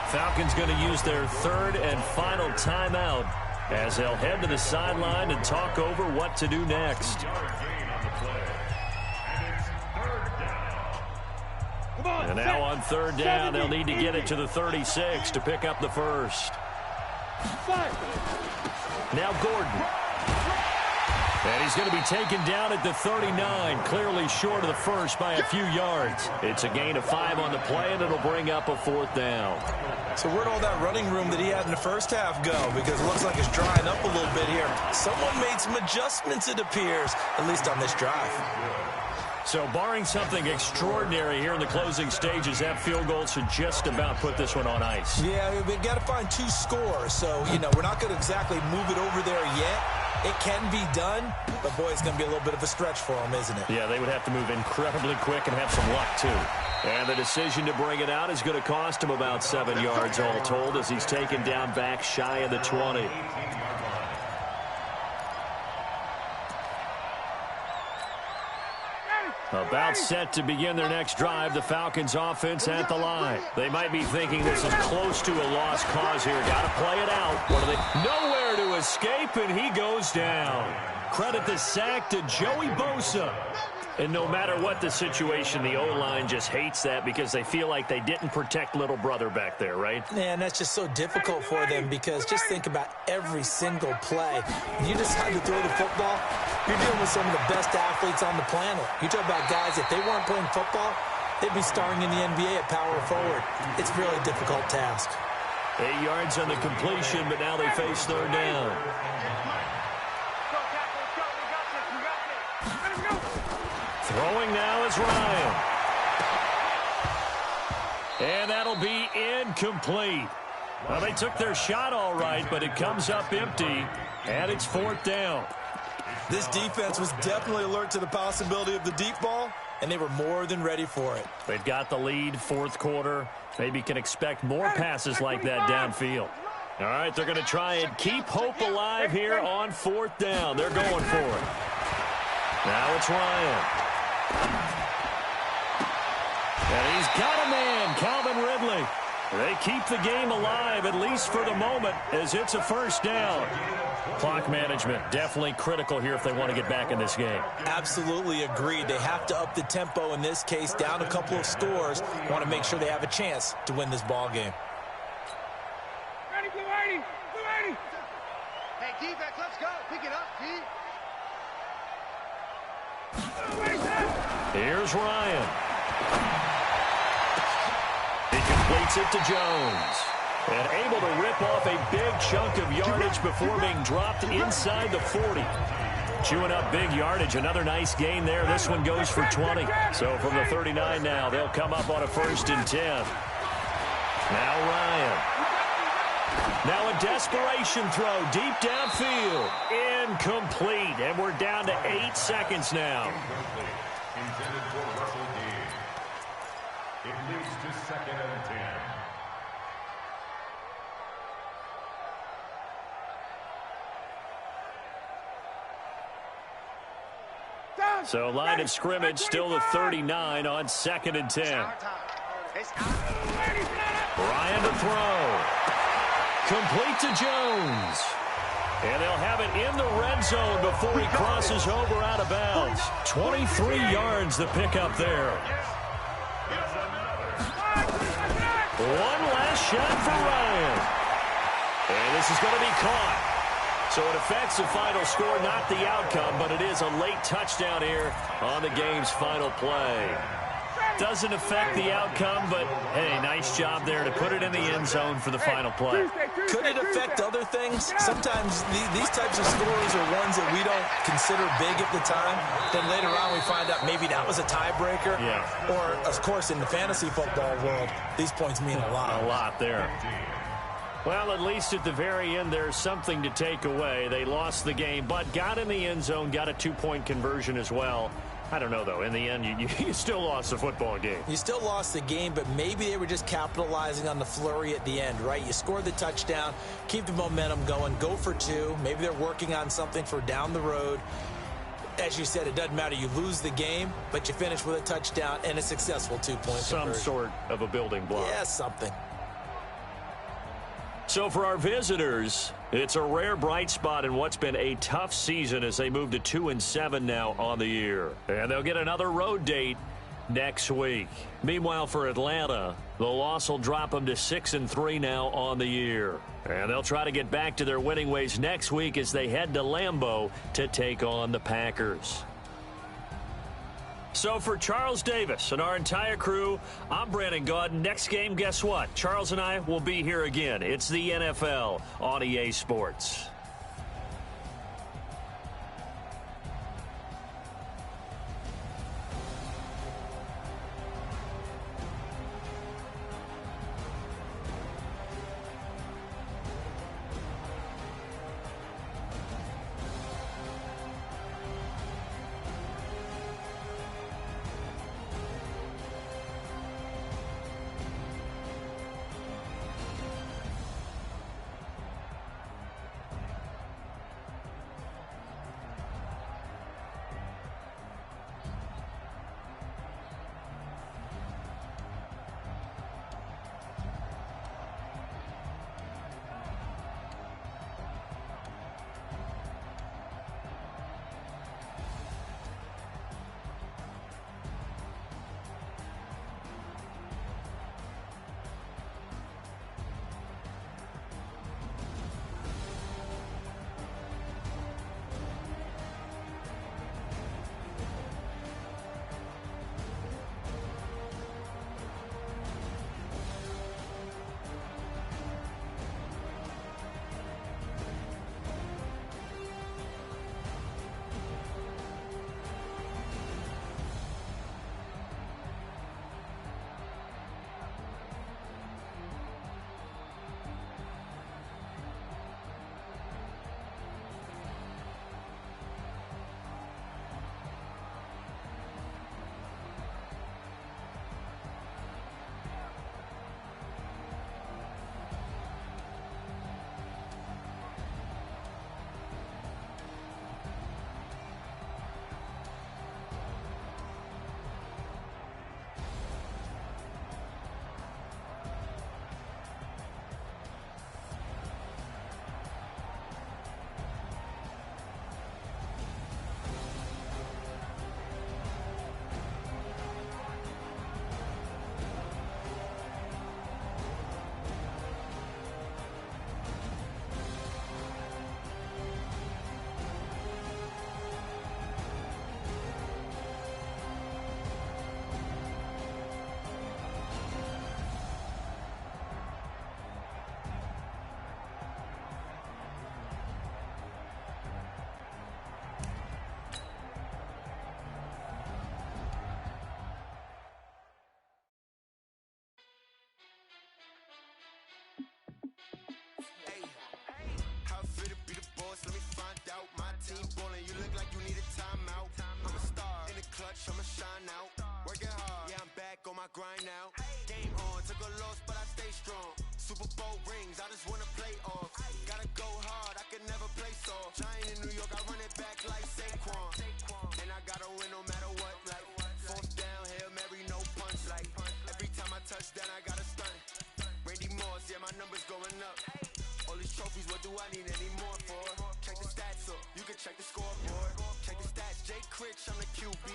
Falcons going to use their 3rd and final timeout as they'll head to the sideline and talk over what to do next. And now on 3rd down, they'll need to get it to the 36 to pick up the first. Now Gordon. And he's going to be taken down at the 39, clearly short of the first by a few yards. It's a gain of 5 on the play, and it'll bring up a 4th down. So where'd all that running room that he had in the first half go? Because it looks like it's drying up a little bit here. Someone made some adjustments, it appears, at least on this drive. So barring something extraordinary here in the closing stages, that field goal should just about put this one on ice. Yeah, we've got to find 2 scores. So, we're not going to exactly move it over there yet. It can be done, but, boy, it's going to be a little bit of a stretch for them, isn't it? Yeah, they would have to move incredibly quick and have some luck, too. And the decision to bring it out is going to cost him about 7 yards all told as he's taken down back shy of the 20. About set to begin their next drive, the Falcons offense at the line. They might be thinking this is close to a lost cause here. Got to play it out. What are they? Nowhere to escape, and he goes down. Credit the sack to Joey Bosa. And no matter what the situation, the O-line just hates that because they feel like they didn't protect little brother back there, right? Man, that's just so difficult for them because just think about every single play. You decide to throw the football, you're dealing with some of the best athletes on the planet. You talk about guys, if they weren't playing football, they'd be starring in the NBA at power forward. It's a really difficult task. 8 yards on the completion, but now they face 3rd down. Throwing now is Ryan. And that'll be incomplete. Well, they took their shot all right, but it comes up empty, and it's 4th down. This defense was definitely alert to the possibility of the deep ball, and they were more than ready for it. They've got the lead, 4th quarter. Maybe can expect more passes like that downfield. All right, they're going to try and keep hope alive here on 4th down. They're going for it. Now it's Ryan. And he's got a man, Calvin Ridley. They keep the game alive, at least for the moment, as it's a 1st down. Clock management definitely critical here if they want to get back in this game. Absolutely agreed. They have to up the tempo in this case, down a couple of scores. Want to make sure they have a chance to win this ball game. Ready, Blue 80! Blue 80! Hey, defense, let's go. Pick it up, D. Here's Ryan. He completes it to Jones. And able to rip off a big chunk of yardage before being dropped inside the 40. Chewing up big yardage. Another nice gain there. This one goes for 20. So from the 39 now, they'll come up on a 1st and 10. Now Ryan. Now a desperation throw deep downfield. Incomplete. And we're down to 8 seconds now. Intended for Russell Gage. It leads to 2nd and 10. So line of scrimmage still the 39 on 2nd and 10. Ryan to throw. Complete to Jones. And they'll have it in the red zone before he crosses over out of bounds. 23 yards the pickup there. One last shot for Ryan. And this is going to be caught. So it affects the final score, not the outcome, but it is a late touchdown here on the game's final play. Doesn't affect the outcome, but, hey, nice job there to put it in the end zone for the final play. Could it affect other things? Sometimes these types of scores are ones that we don't consider big at the time. Then later on we find out maybe that was a tiebreaker. Yeah. Or, of course, in the fantasy football world, these points mean a lot. A lot there. Well, at least at the very end, there's something to take away. They lost the game, but got in the end zone, got a 2-point conversion as well. I don't know, though. In the end, you still lost the football game. You still lost the game, but maybe they were just capitalizing on the flurry at the end, right? You scored the touchdown, keep the momentum going, go for 2. Maybe they're working on something for down the road. As you said, it doesn't matter. You lose the game, but you finish with a touchdown and a successful 2-point conversion. Some sort of a building block. Yeah, something. So for our visitors, it's a rare bright spot in what's been a tough season as they move to 2-7 now on the year. And they'll get another road date next week. Meanwhile, for Atlanta, The loss will drop them to 6-3 now on the year. And they'll try to get back to their winning ways next week as they head to Lambeau to take on the Packers. So for Charles Davis and our entire crew, I'm Brandon Gaudin. Next game, guess what? Charles and I will be here again. It's the NFL on EA Sports. Let me find out. My team ballin', you look like you need a timeout. I'm a star in the clutch, I'ma shine out. Working hard, yeah, I'm back on my grind now. Game on, took a loss, but I stay strong. Super Bowl rings, I just wanna play off. Gotta go hard, I can never play soft. Giant in New York, I run it back like Saquon. And I gotta win no matter what. Like fourth down, Hail Mary, no punch. Like every time I touch down, I gotta stunt. Randy Moss, yeah, my numbers going up. All these trophies, what do I need any more for? Check the stats up, you can check the scoreboard. Check the stats, Jay Critch, I'm the QB.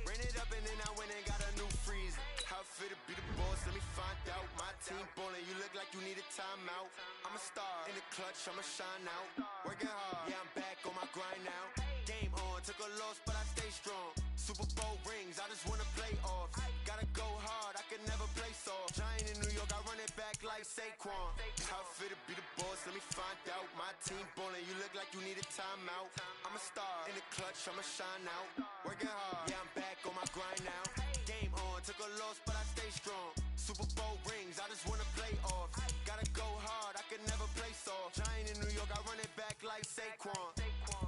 Ran it up and then I went and got a new freeze. How fit to be the boss, let me find out. My team ballin', you look like you need a timeout. I'm a star in the clutch, I'ma shine out. Working hard, yeah, I'm back on my grind now. Game on, took a loss, but I stay strong. Super Bowl rings, I just wanna play off. Gotta go hard, I can never play soft. Giant in New York, I run it back like Saquon. How fit to be the boss, let me find out. My team ballin', you look like you need a timeout. I'm a star in the clutch, I'ma shine out. Working hard, yeah, I'm back on my grind now. Game on, took a loss, but I stay strong. Super Bowl rings, I just wanna play off. Gotta go hard, I can never play soft. Giant in New York, I run it back like Saquon.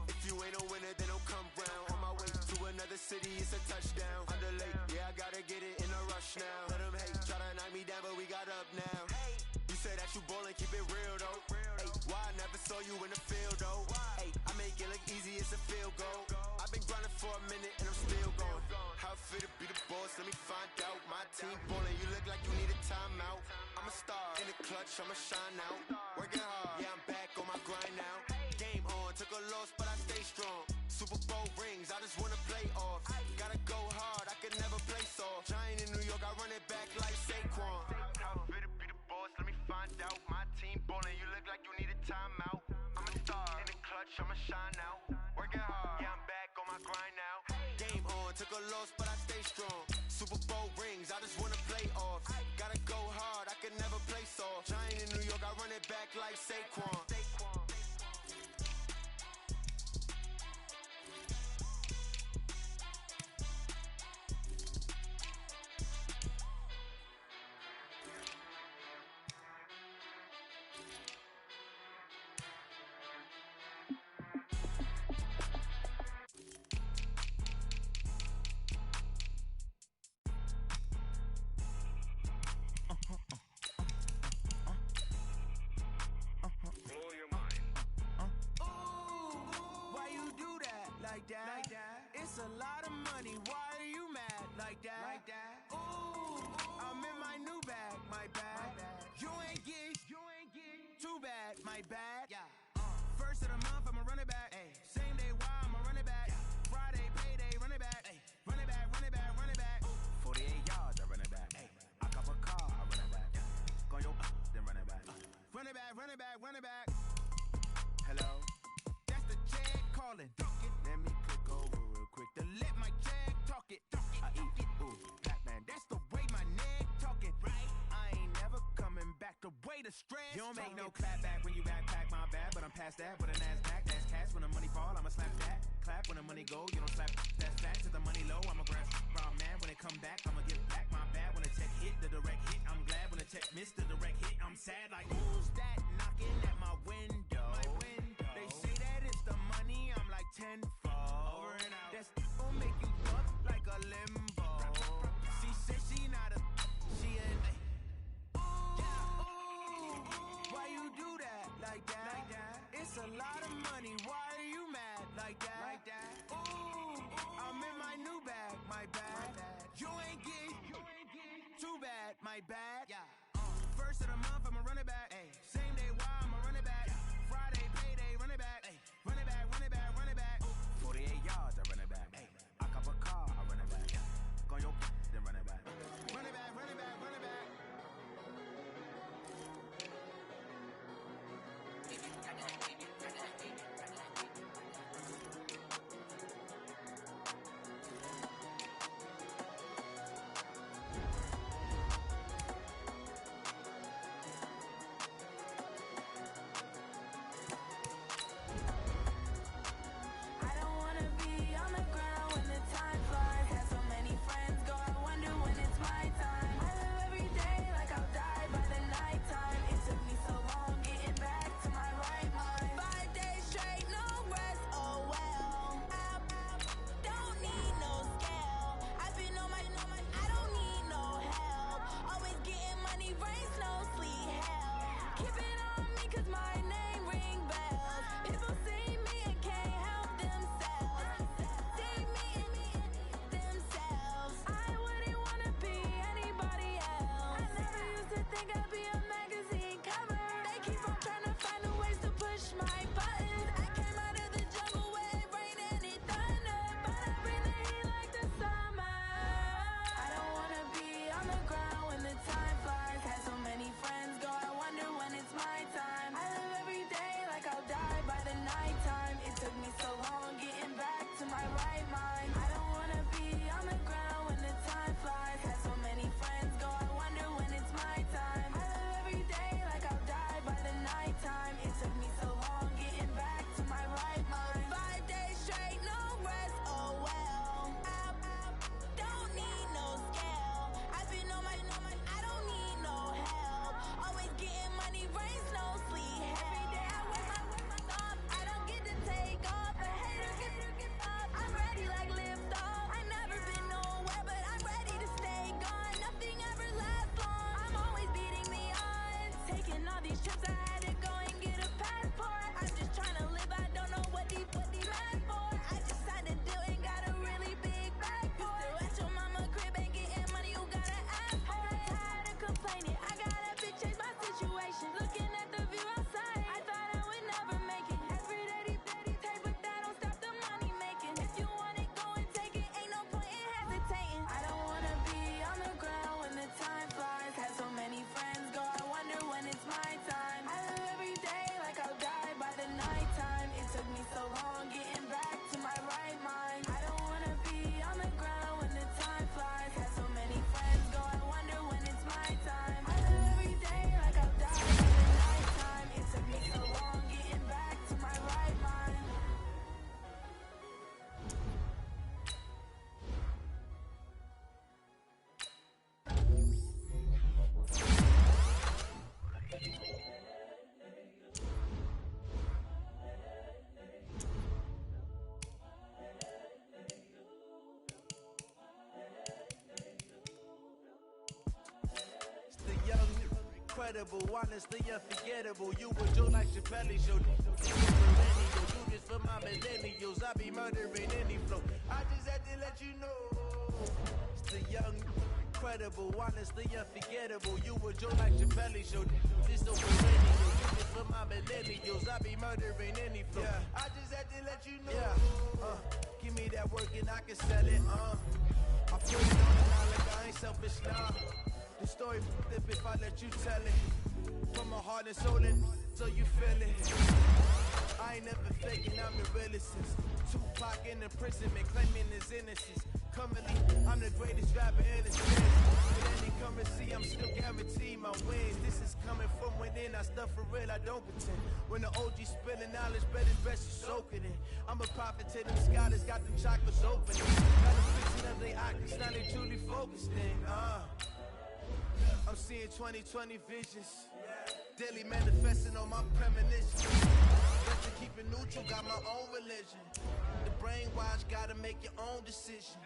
If you ain't a winner, then don't come round. On my way to another city, it's a touchdown. Underlay, yeah, I gotta get it in a rush now. Let them hate, try to knock me down, but we got up now. You say that you ballin', keep it real though. Ay, why I never saw you in the field though? Ay, I make it look easy, it's a field goal. I've been grinding for a minute and I'm still going. How fit to be the boss, let me find out. My team ballin', you look like you need a timeout. I'm a star in the clutch, I'ma shine out. Working hard, yeah, I'm back on my grind now. Game on, took a loss, but I stay strong. Super Bowl rings, I just wanna play off. Gotta go hard, I can never play soft. Giant in New York, I run it back like Saquon. time out. I'm a star in the clutch, I'ma shine out. Working hard, yeah, I'm back on my grind now. Game on, took a loss, but I stay strong. Super Bowl rings, I just wanna play off. Gotta go hard, I can never play soft. Giant in New York, I run it back like Saquon. It's a lot of money, why are you mad like that? Ooh, I'm in my new bag, my bad. You ain't get too bad, my bad. First of the month, I'ma run it back. Same day, why I'ma run it back. Friday, payday, run it back. Run it back, run it back, run it back. 48 yards, I run it back. I cop a car, I run it back. Go yo, then run it back. Run it back, run it back, run it back. Hello? That's the check calling. Let me click over real quick to let my check talk it. I eat it, ooh, Pac-Man. That's the way my neck talking. Right? I ain't never coming back. The way the stress. You don't make no clap back when you backpack my bad, but I'm past that. With a NASDAQ, that's cash. When the money fall, I'ma slap that. Clap when the money go, you don't slap. That's fast. To the money low, I'ma grab. Raw man, when it come back, I'ma give back my bad. When the check hit, the direct hit. I'm glad when the check missed the direct hit. I'm sad like who's that knocking at my window? They say that it's the money. I'm like tenfold. Over and out. That's gon' make you fuck like a limbo. She said she not a. She ain't. Why you do that like that? It's a lot of money. Why are you mad like that? Ooh, I'm in my new bag, my bad. You ain't get too bad, my bad. First of the month, I'ma run it back. Same day, why I'ma run it back. Friday, payday, run it back. Run it back, run it back, run it back. 48 yards, I run it back. I cop a car, I run it back. Go yo, then run it back. Run it back, run it back, run it back. Every day I work my off. I don't get incredible, honestly unforgettable. You a Joe like Chappelle Show. Do this for my millennials. I be murdering any flow. I just had to let you know. It's the young, incredible, honestly unforgettable. You a Joe like Chappelle Show. This so perennial. Do this for my millennials. I be murdering any flow. I just had to let you know. Give me that work and I can sell it. I put it on the line like I ain't selfish now. The story flip if I let you tell it. From my heart and soul and so you feel it. I ain't never faking, I'm the realest since Tupac in imprisonment, claiming his innocence. Currently, I'm the greatest rapper in the streets. With any currency, I'm still guaranteed my wins. This is coming from within, I stuff for real, I don't pretend. When the OG spilling knowledge, bet it's best you soak it in. I'm a prophet to them scholars, got them chakras open. Got them fixing up they eyes, now they truly focused in. I'm seeing 2020 visions. Daily manifesting on my premonitions. Just to keep it neutral, got my own religion. The brainwash, gotta make your own decision.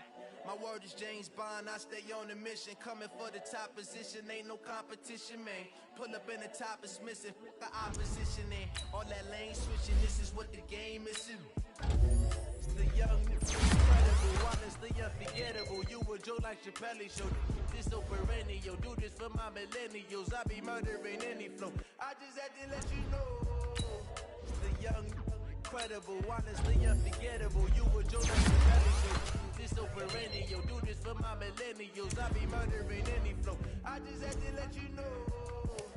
My word is James Bond, I stay on a mission. Coming for the top position, ain't no competition, man. Pull up in the top is missing, the opposition in. All that lane switching, this is what the game is. It's the young, incredible, honestly unforgettable. You a Joe like Chappelle Show. This so perennial, do this for my millennials. I be murdering any flow. I just had to let you know. It's the young, incredible, honestly unforgettable. You a Joe like Chappelle Show. This so perennial, do this for my millennials. I be murdering any flow. I just had to let you know.